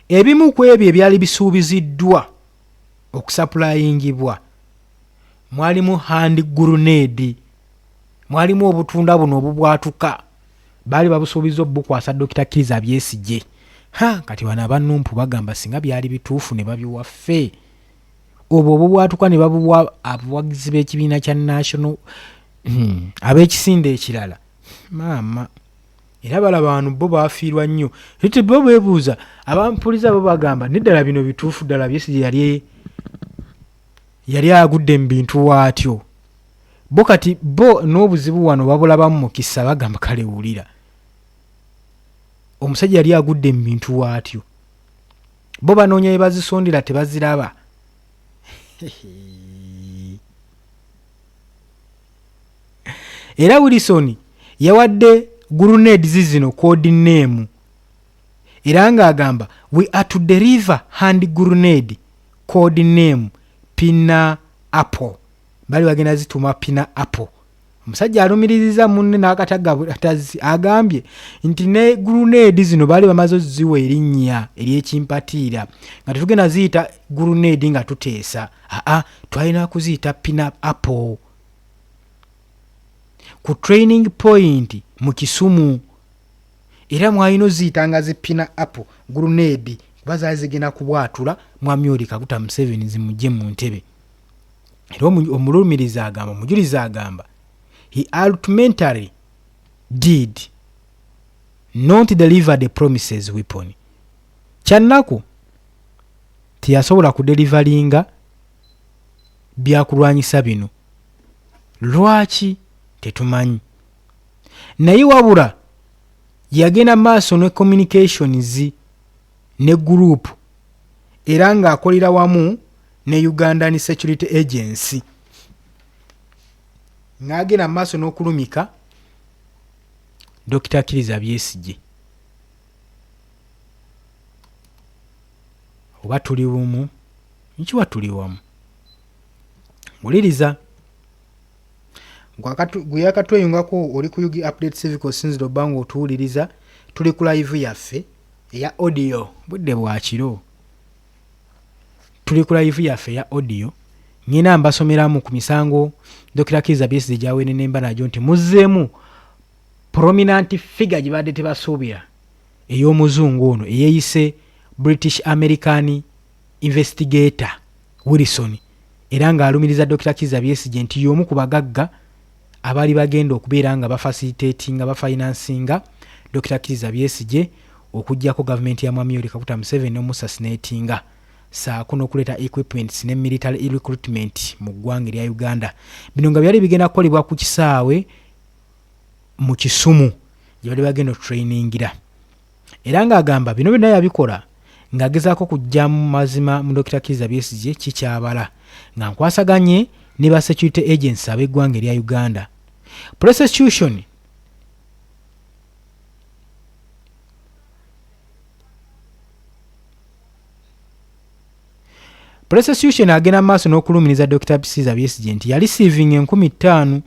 Ebimu ku ebyo ebyali bisuubiziddwa okusapulayingibwa mwalimu hand grenade, mwalimu obutunda buno obubwatuka, baali babusuubiza obukwasa Dr. Kizza Besigye. Kati bano abannumpu bagamba singa byali bituufu ne babiwaffe, obwo obubwatuka ne babuwa abawagizi b'ekibiina kya National ab'ekisinde ekirala. Maama era balaba wano bo baafiirwa nnyo. Ete bo beebuuza, abampuliza bo bagamba neddala bino bituufu ddala Besigye yali agudde mu bintu waatyo. Bo kati bo n'obuzibu wano babulabamu mu kisa, bagamba kale wulira omusajja yali agudde mu bintu waatyo, bo banoonya bye bazisondera tebaziraba. Era Wilson yawadde grenade zino code name era ng'agamba we are to deliver hand grenade code name Pina Apple. Bali bagenda zituma Pina Apple. Omusajja alumiriza munne n'akatagabutazi agambye nti ne grenade zino bali bamaze ziwa erinnya ery'ekimpatiira nga tetugenda ziyita grenade nga tuteesa, twalina kuziyita Pina Apple ku training point mu Kisumu. Era mwalina oziyitanga zi Pina Apple grenade kuba zaali zigenda kubwatula Mwami Yoweri Kaguta Museveni zimugye mu ntebe. Era omulumirizi agamba, omujulizi agamba he ultimately did not deliver the promises weapon. Kyannaku tiyasobola kudelivalinga byakulwanyisa bino. Lwaki tetumanyi, naye wabula yagenda maaso ne communications ne group era ng'akolera wamu ne Ugandan Security Agency, ng'agenda maaso n'okulumika Dr. Kizza Besigye. Oba tuli bumu, nkiwa tuli wamu. Wuliriza gweyakatweyungako oli ku Yugi Update Civic osinzira obbanga otuwuliriza. Tuli ku live yaffe eya audio budde bwakiro, tuli ku live yaffe eya audio ngina mbasomeramu ku misango Dr. Kizza Besigye gyawene nemba najo nti muzzeemu prominent figure gye badde tebasuubira ey'omuzungu ono eyeeyise British American investigator Wilson, era ng'alumiriza Dr. Kizza Besigye nti y'omu ku bagagga abaali bagenda okubeera nga bafacilitatinga bafinansinga Dr. Kizza Besigye okujjako gavumenti ya Mwami Yoweri Kaguta Museveni n'omusasinatinga saako n'okuleeta equipments ne military recruitment mu ggwanga erya Uganda. Bino nga byali bigenda kukolebwa ku kisaawe mu Kisumu gye bali bagenda otrainingira, era ng'agamba bino byonna yabikola ng'agezaako kujja mu mazima mu Dr. Kizza Besigye kikyabala nga nkwasaganye ne ba security agents ab'eggwanga erya Uganda. Prosecution agenda maaso n'okulumiriza Dr. Kizza Besigye nti yalisiivinga 50,000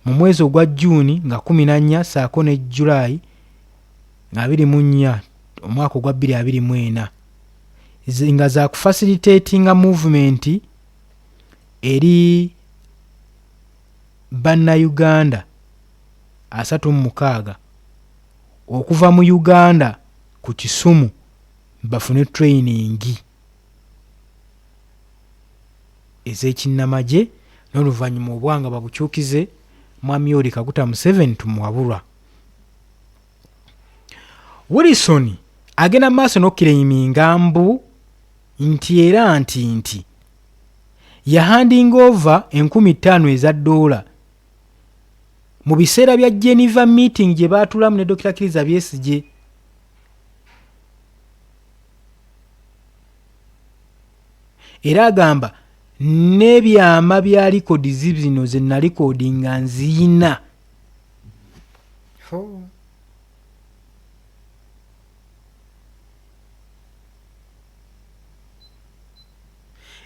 mu mwezi ogwa June nga 14 saako ne July nga 24 omwaka ogwa 2024 nga za kufacilitatinga movement eri Bannayuganda 36 okuva mu Uganda ku Kisumu bafune training ez'ekinnamagye n'oluvannyuma obwanga babukyukize Mwami Yoweri Kaguta Museveni tumuwabulwa. Wilson agenda maaso n'okkireiminga mbu nti era nti yahanding over 50,000 eza dola mu biseera bya Geneva meeting gye baatulamu ne Dr. Kizza Besigye. Era agamba n'ebyama bya likodi zino ze nalikodinga nziyina kifo.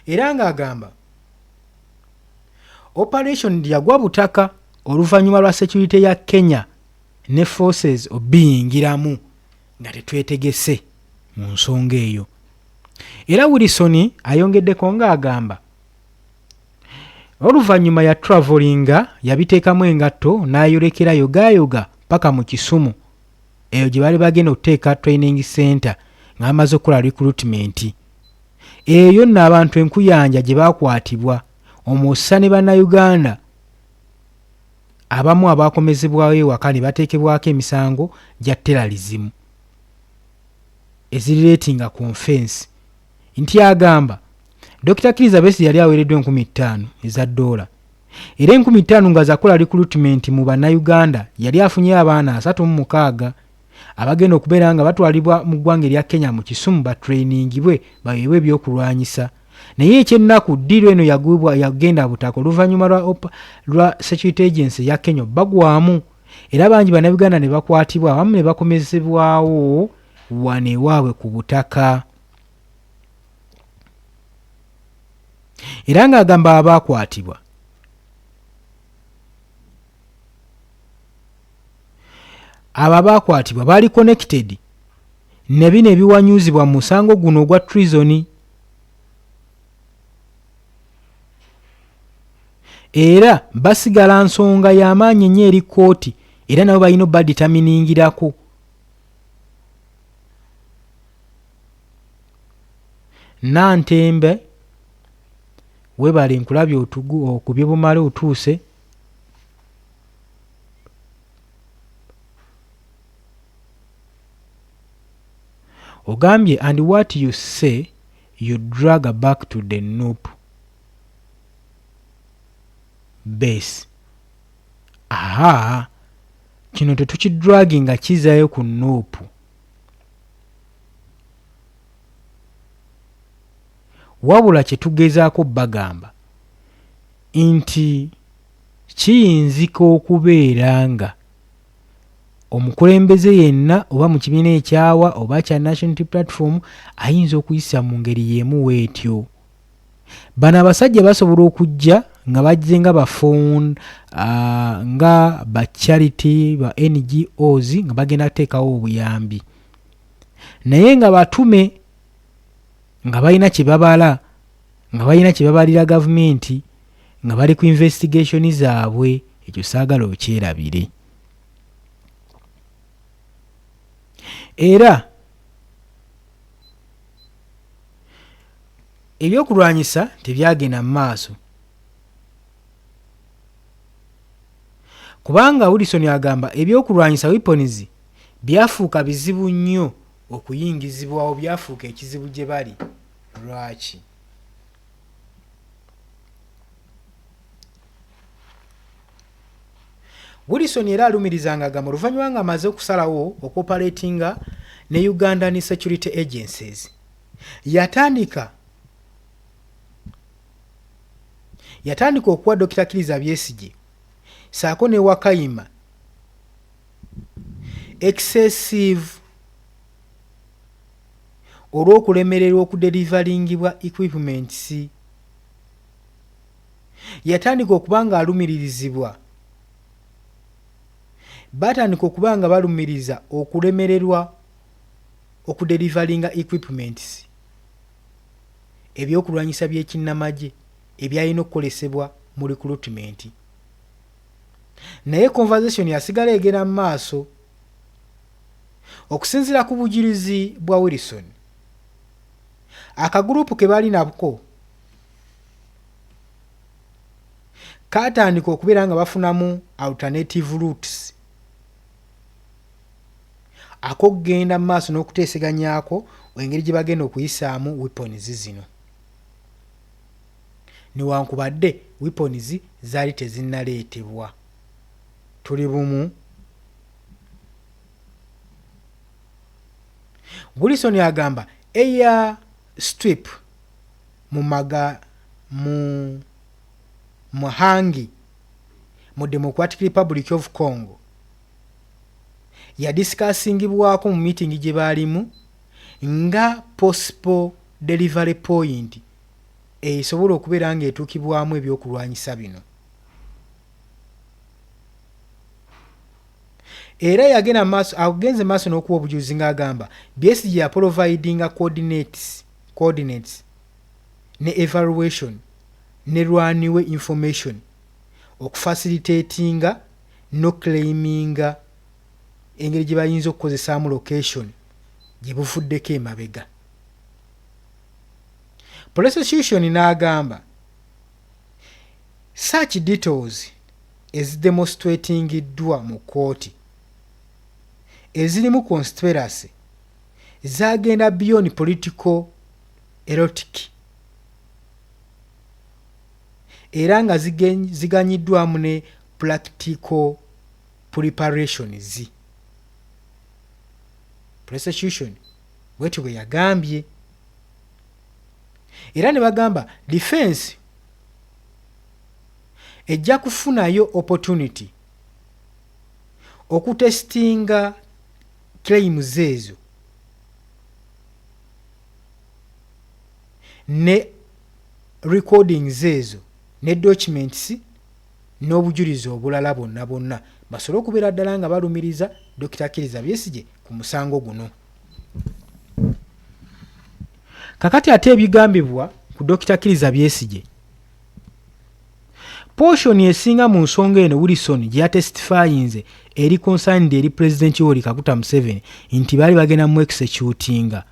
Era ng'agamba operation yagwa butaka oluvannyuma lwa security ya Kenya ne forces obiyingiramu nga tetwetegese mu nsonga eyo. Era Wilson ayongeddeko ng'agamba oluvannyuma ya travelinga yabiteekamu engatto n'ayolekera yogayoga paka mu Kisumu eyo gye bali bagenda okuteeka training center ng'amaze okukola recruitment. Eyo nno abantu enkuyanja gye baakwatibwa omussa ne bannayuganda abamu abaakomezebwayo ewaka ne bateekebwako emisango gya terrorism ezirireetinga ku offense. Nti agamba Dr. Kizza Besigye yali aweereddwa $5,000 eza $. Era $5,000 nga zakola recruitment mu bannayuganda yali afunye abaana 36 abagenda okubeera nga batwalibwa mu ggwanga erya Kenya mu Kisumu batrainingibwe baweebwe ebyokulwanyisa. Naye ekyennaku ddiiro eno yagenda butaka oluvannyuma lwa security agency ya Kenya bagwamu, era bangi bannayuganda ne bakwatibwa abamu ne bakomezebwawo wane waabwe ku butaka. Era ng'agamba abaakwatibwa abakwatibwa baali connected ne bino ebiwanyuzibwa mu musango guno ogwa treason. Era basigala nsonga y'amaanyi ennyo eri kkooti era nabo balina baditaminingirako. Nantembe webale nkulabye okubye bumale otuuse. Ogambye and what you say you drag back to the Nuupu base. Aha, kino tetukidragi nga kizayo ku Nuupu. Wabula kye tugezaako bagamba nti kiyinzika okubeera nga omukulembeze yenna oba mu kibiina ekyawa oba kya National Unity Platform ayinza okuyisa mu ngeri y'emu weetyo. Bano abasajja basobola okujja nga bajje nga bafond nga ba charity ba NGOs nga bagenda kuteekawo obuyambi, naye nga batume nga balina kye babala, nga balina kye babalira gavumenti, nga bali ku investigation zaabwe. Ekyo saagala okyerabire. Era ebyokulwanyisa tebyagenda mu maaso kubanga Wilson agamba ebyokulwanyisa weapons byafuuka bizibu nnyo okuyingizibwawo, byafuuka ekizibu gye bali. Lwaki? Wilson era alumirizanga agamba oluvannyuma nga amaze okusalawo okoperatinga ne Ugandan security agencies yatandika okuwa Dr. Kizza Besigye saako ne Wakayima excessive olw'okulemererwa okudeliveringibwa equipments. Yatandika okuba nga alumiririzibwa, batandika okuba nga balumiriza okulemererwa okudeliveringa equipments ebyokulwanyisa by'ekinnamagye ebyalina okukolesebwa mu recruitment. Naye conversation yasigala egera mu maaso okusinziira ku bujulizi bwa Wilson. Akagurupu ke bali nako katandika okubeera nga bafunamu alternative routes akogenda mu maaso n'okuteeseganyako engeri gye bagenda okuyisaamu weapons zino, newankubadde weapons zaali tezinnaleetebwa. Tuli bumu. Wilson agamba air strip mu Hangi mu Democratic Republic of Congo yadiscussingibwako mu meeting gye baalimu nga possible delivery point esobola okubeera ng'etuukibwamu ebyokulwanyisa bino. Era agenze maaso n'okuwa obujulizi ng'agamba Besigye yaprovidinga coordinates ne evaluation ne lwaniwe information okufacilitatinga n'oclaiminga engeri gye bayinza okukozesaamu location gye buvuddeko emabega. Prosecution n'agamba such details ezidemonstratingiddwa mu kooti ezirimu conspiracy zagenda beyond political erotic era nga ziganyiddwamu ne practical preparations. Prosecution bwetyo bwe yagambye. Era ne bagamba defense ejja kufunayo opportunity okutestinga claims ezo ne recordings ezo ne documents n'obujulizi obulala bonna basobole okubeera ddala nga balumiriza Dr. Kizza Besigye ku musango guno. Kakati ate ebigambibwa ku Dr. Kizza Besigye, portion esinga mu nsonga eno Wilson gye yatestifyinze eri concerned eri President Yoweri Kaguta Museveni nti baali bagenda mu executinga.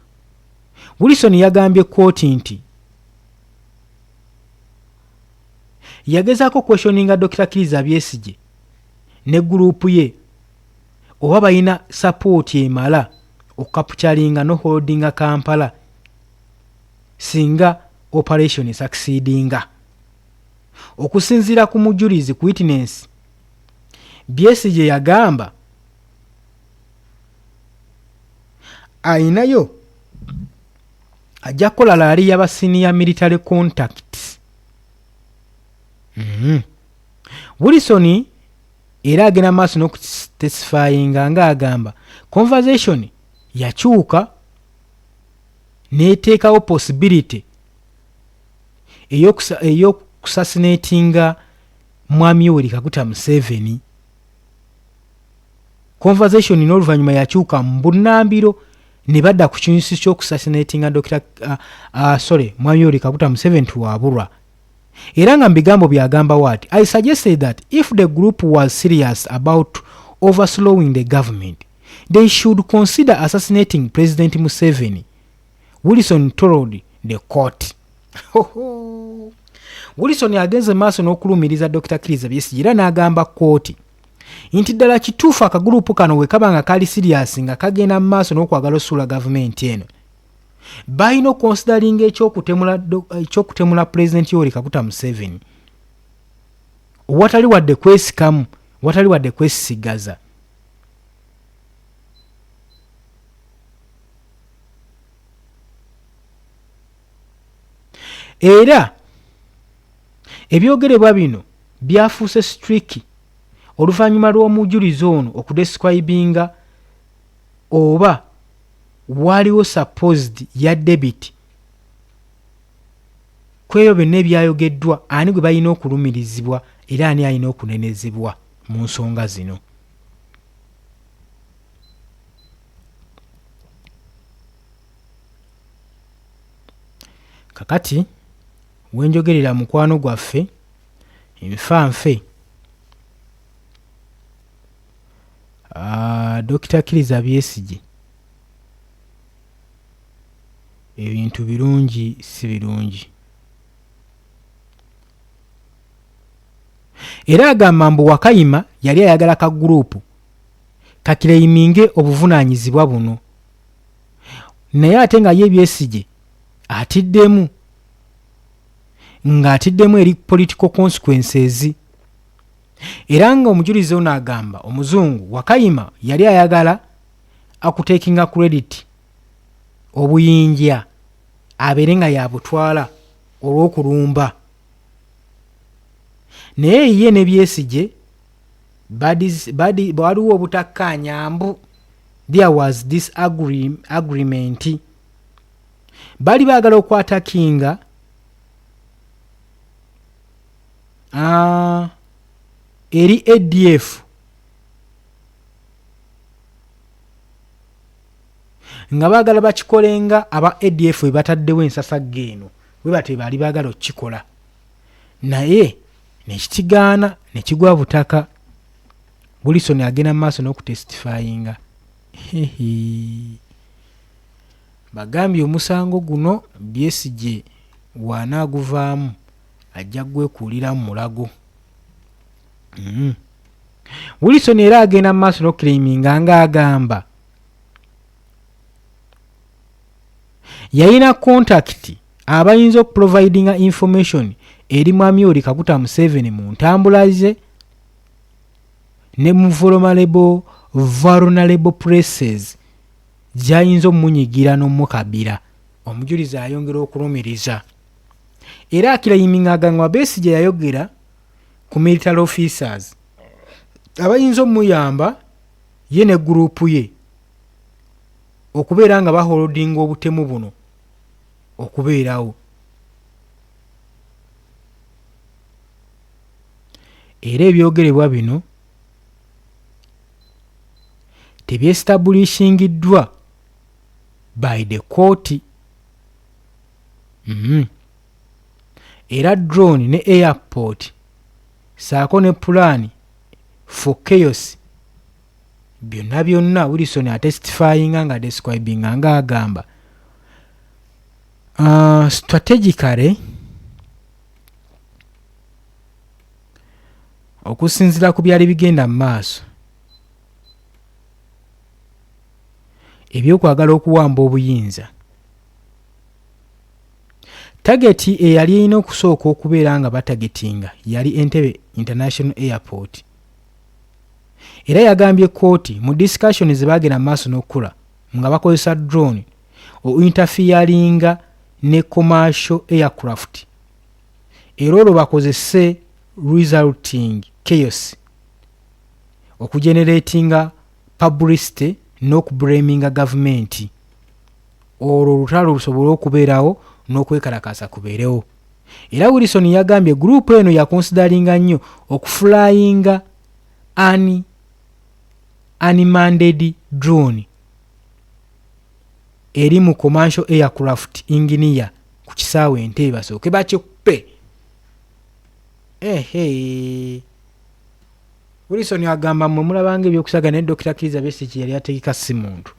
Wilson yagambye kooti nti yagezaako questioninga Dr. Kizza Besigye ne gurupu ye oba balina support emala okukapitalinga no holdinga Kampala singa operation succeedinga. Okusinziira ku mujulizi ku witness, Besigye yagamba ayinayo ajja kukola laali y'aba senior military contacts. Wilson era agenda maaso n'okutesifyinga ng'agamba conversation yakyuka n'eteekawo possibility ey'okusasinatinga mwami Yoweri Kaguta Museveni. Conversation n'oluvannyuma yakyuka mu bunnambiro ne badda ku kinyusi ky'okusasinatinga mwami Yoweri Kaguta Museveni tuwaabulwa. Era nga mbigambo byagamba wati, I suggested that if the group was serious about overthrowing the government, they should consider assassinating President Museveni. Wilson told the court. Wilson agenze maaso n'okulumiriza Dr. Kizza Besigye era n'agamba kooti nti ddala kituufu akagurupu kano we kaba nga kali serious nga kagenda mu maaso n'okwagala osuula gavumenti eno, balina okonsideringa ekyokutemula President Yoweri Kaguta Museveni watali wadde kwesikamu, watali wadde kwesisigaza. Era ebyogerebwa bino byafuuse striki oluvannyuma lw'omujulizi ono okudescribinga oba waliwo supposed ya debit kweyo byonna ebyayogeddwa ani gwe balina okulumirizibwa era ani alina okunenezebwa mu nsonga zino. Kakati wenjogerera mukwano gwaffe enfanfe Dr. Kizza Besigye ebintu birungi si birungi. Era agamba mbu Wakayima yali ayagala ka gurupu kakireiminge obuvunaanyizibwa buno, naye ate nga ye Besigye atiddemu eri political consequences. Era nga omujulizi ono agamba omuzungu Wakayima yali ayagala akutekinga credit obuyinja abeere nga yabutwala olw'okulumba, naye ye ne Besigye waliwo obutakkaanya mbu there was this agreement. Bali baagala okwatakinga eri ADF nga baagala bakikolenga aba ADF we bataddewo ensasagga eno we bate baali baagala okukikola naye nekitigaana nekigwa butaka. Wilson agenda mu maaso n'okutestifyinga. Bagambye omusango guno Besigye bw'anaaguvaamu ajja gwekuulira mu mulago. Wilson era agenda mu maaso n'okukiriminga ng'agamba yalina contact abayinza okuprovidinga information eri Mwami Yoweri Kaguta Museveni mu ntambula ze ne mu vulnerable places gyayinza omunyigira n'omukabira. Omujulizi ayongera okulumiriza era akirayimingaga nga Besigye yayogera ku military officers abayinza omuyamba ye ne gurupu ye okubeera nga baholdinga obutemu buno okubeerawo. Era ebyogerebwa bino tebyestablishingiddwa by the court. Era drone ne airport saako ne plan for chaos byonna Wilson atestifyinga nga describinga nga agamba strategically okusinziira ku byali bigenda mu maaso ebyokwagala okuwamba obuyinza. Tageti eyali erina okusooka okubeera nga batagetinga yali Entebbe International Airport. Era yagambye kooti mu discussion ze baagenda maaso n'okukola nga bakozesa drone o interfering ne commercial aircraft. Era olwo bakozese resulting chaos okugeneratinga publicity n'okublaminga gavumenti. Olwo olutalo lusobole okubeerawo n'okwekalakasa kubeerewo. Era Wilson yagambye gurupu eno yakonsidaringa nnyo okuflyinga unmanned drone eri mu commercial aircraft engineer ku kisaawe Entebbe basooke bakikupe. Wilson agamba mmwe mulabanga ebyokusagana ne Dr. Kizza Besigye yali ategeka si muntu.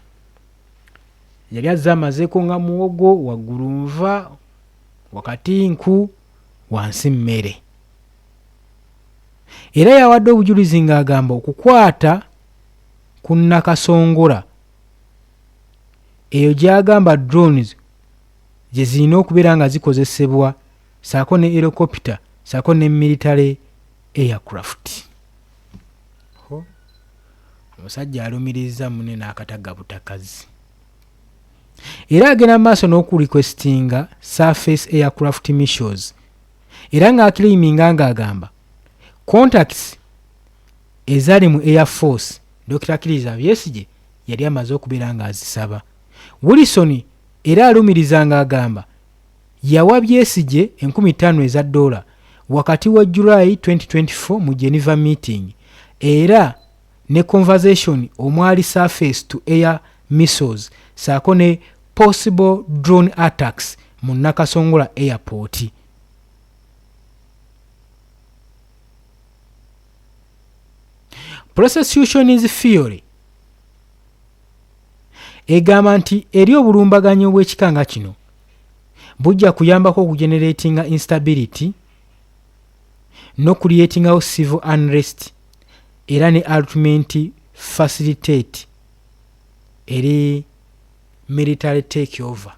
Yali azze amazeeko nga muwogo waggulu nva wakati nku wansi mmere. Era yawadde obujulizi ng'agamba okukwata ku Nakasongola eyo gy'agamba drones gye zirina okubeera nga zikozesebwa saako ne helicopter saako ne military aircraft. Omusajja alumiriza munne n'akataga butakazi. Era agenda maaso n'okurequestinga surface aircraft missions. Era ng'akiriminga ng'agamba contacts ezali mu Air Force Dr. Kizza Besigye yali amaze okubeera ng'azisaba. Wilson era alumiriza ng'agamba yawa Besigye $50,000 wakati wa July 2024 mu Geneva meeting era ne conversation omwali surface to air missiles saako ne possible drone attacks mu Nakasongola airport. Prosecution's theory egamba nti eri obulumbaganyo bw'ekikanga kino bujja kuyambako okugeneratinga instability n'okuliatingawo civil unrest era ne ultimate facilitate eri military takeover.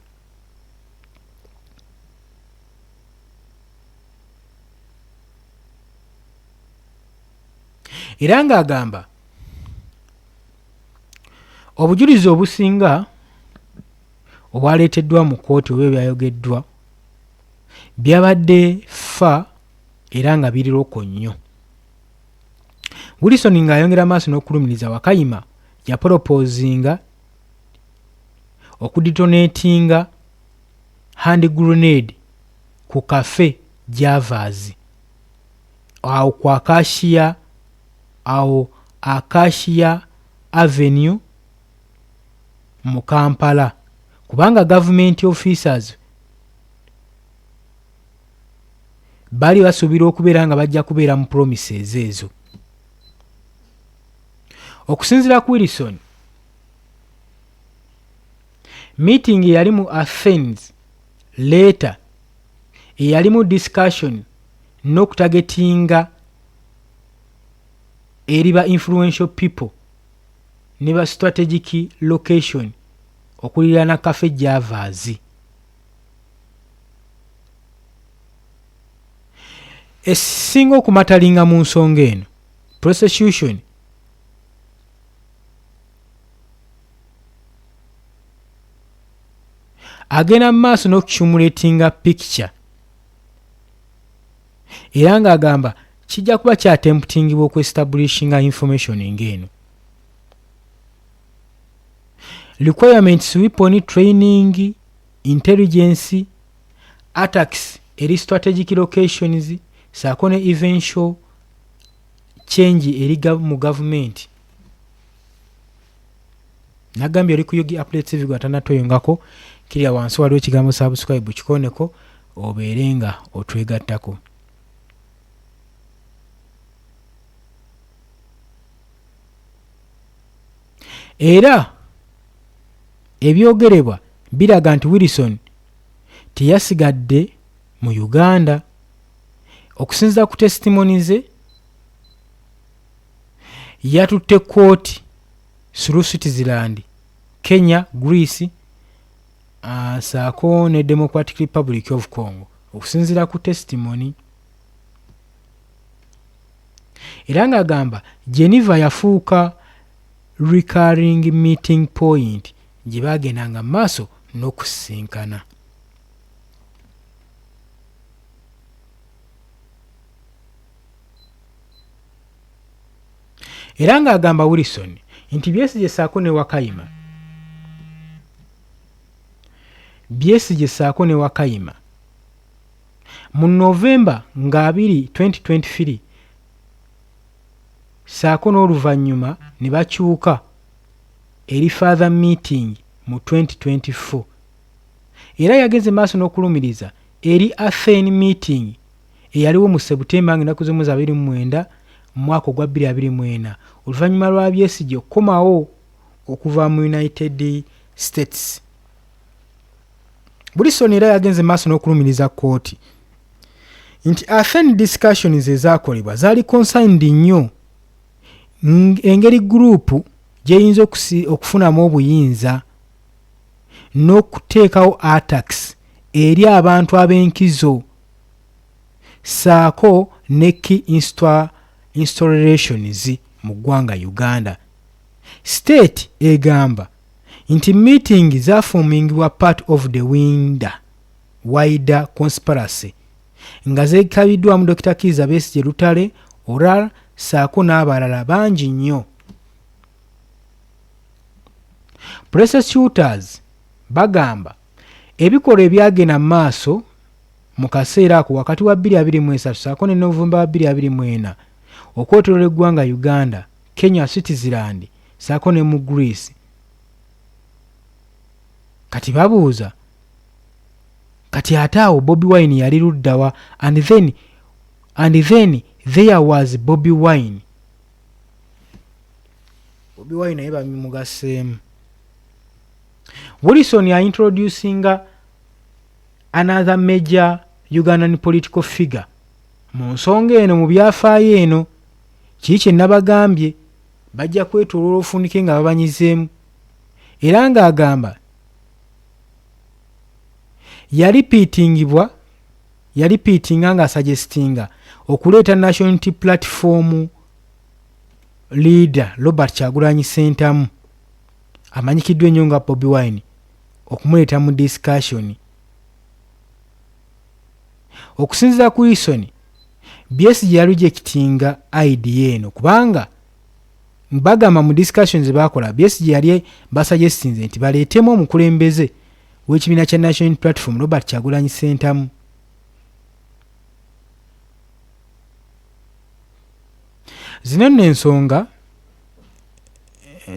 Era ng'agamba obujulizi obusinga obwaleeteddwa mu kkooti oba ebyayogeddwa byabadde fa era nga biriroko nnyo. Wilson ng'ayongera maaso n'okulumiriza Wakayima yaporopozinga okudetonatinga hand grenade ku cafe Javas awo ku Acacia Avenue mu Kampala, kubanga government officers bali basuubira okubeera nga bajja kubeera mu promises ezo. Okusinziira ku Wilson, meeting eyali mu Athens later eyalimu discussion n'okutagetinga eri ba influential people ne ba strategic location okuliraana cafe Javas. Esinga okumatalinga mu nsonga eno, prosecution agenda mu maaso n'okucumulatinga picture era ng'agamba kijja kuba kyatemptingibwa okwe-establishinga information ng'eno. Requirements, weapon training, intelligence, attacks eri strategic locations, saako ne eventual change eri mu government. Nagambye oli ku Yogi Updates TV gwatanatoyongako, kirya wansi waliwo ekigambo subscribe kikoneko obeere nga otwegattako. Era ebyogerebwa biraga nti Wilson teyasigadde mu Uganda. Okusinziira ku testimony ze, yatutte kooti through Switzerland, Kenya, Greece, saako ne Democratic Republic of Congo, okusinziira ku testimony. Era ng'agamba Geneva yafuuka recurring meeting point gye baagendanga maaso n'okusisinkana. Era ng'agamba Wilson nti Besigye saako ne Wakayima mu November nga 2023 saako n'oluvannyuma ne bakyuka eri further meeting mu 2024. Era yagenze maaso n'okulumiriza eri Athens meeting eyaliwo mu September nga ennaku z'omwezi 29 mu mwaka ogwa 2024 oluvannyuma lwa Besigye okukomawo okuva mu United States. Wilson era yagenze maaso n'okulumiriza kooti nti Athens discussions ezaakolebwa zaali concerned nnyo engeri gurupu gyeyinza okufunamu obuyinza n'okuteekawo attacks eri abantu ab'enkizo saako ne key installations mu ggwanga Uganda. State egamba nti meeting zaafumingibwa part of the wider conspiracy nga zeekabiddwamu Dr. Kizza Besigye Lutale, Oral saako n'abalala bangi nnyo. Prosecutors bagamba ebikolwa ebyagenda mu maaso mu kaseera ako wakati wa 2023 saako ne November 2024 okwetooloola eggwanga Uganda, Kenya, Switzerland saako ne mu Greece. Kati babuuza kati ate awo Bobi Wine yali luddawa? And then there was Bobi Wine. Bobi Wine naye bamugaseemu. Wilson ya introducing another major Ugandan political figure mu nsonga eno, mu byafaayo eno. Kiki kye nabagambye, bajja kwetooloola ofunike nga babanyizeemu. Era ng'agamba yalipiitinga nga suggestinga okuleeta National Unity Platform leader Robert Kyagulanyi Ssentamu amanyikiddwa ennyo nga Bobi Wine okumuleeta mu discussion. Okusinziira ku Wilson, Besigye yalujectinga idea eno kubanga bagamba mu discussions bakola Besigye yali basuggestinze nti baleetemu omukulembeze w'ekibiina kya National Unity Platform Robert Kyagulanyi Ssentamu. Zino nno ensonga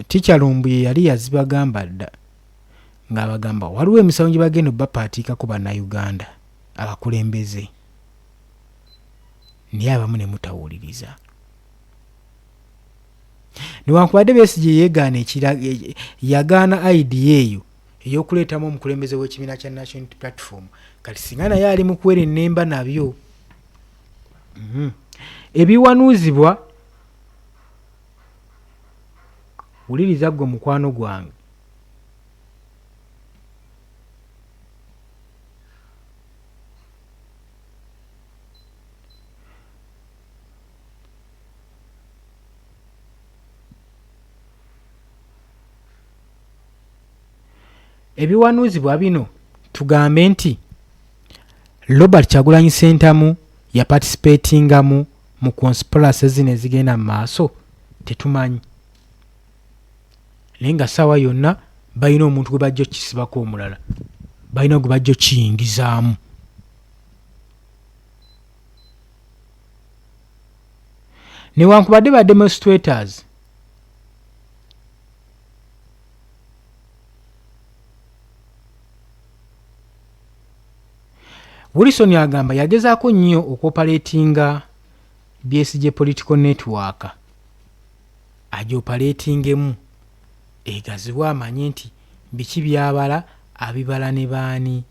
Teacher Lumbuye yali yazibagamba dda ng'abagamba waliwo emisango gye bagenda bapaatiikako bannayuganda abakulembeze naye abamu ne mutawuliriza. Newankubadde Besigye yagaana idea eyo ey'okuleetamu omukulembeze w'ekibiina kya National Unity Platform, kati singa naye ali mu kuwera ennemba nabyo. Ebiwanuuzibwa wuliriza ggwe mukwano gwange. Ebiwanuuzibwa bino tugambe nti Robert Kyagulanyi Ssentamu yaparticipatingamu mu conspiracy zino ezigenda mu maaso tetumanyi. Naye nga ssaawa yonna balina omuntu gwe bajja okisibako omulala, balina gwe bajja okiyingizaamu. Newankubadde ba demonstrators Wilson agamba yagezaako nnyo okuoperatinga Besigye political network agioperatingemu egazibwa amanye nti biki byabala abibala ne baani.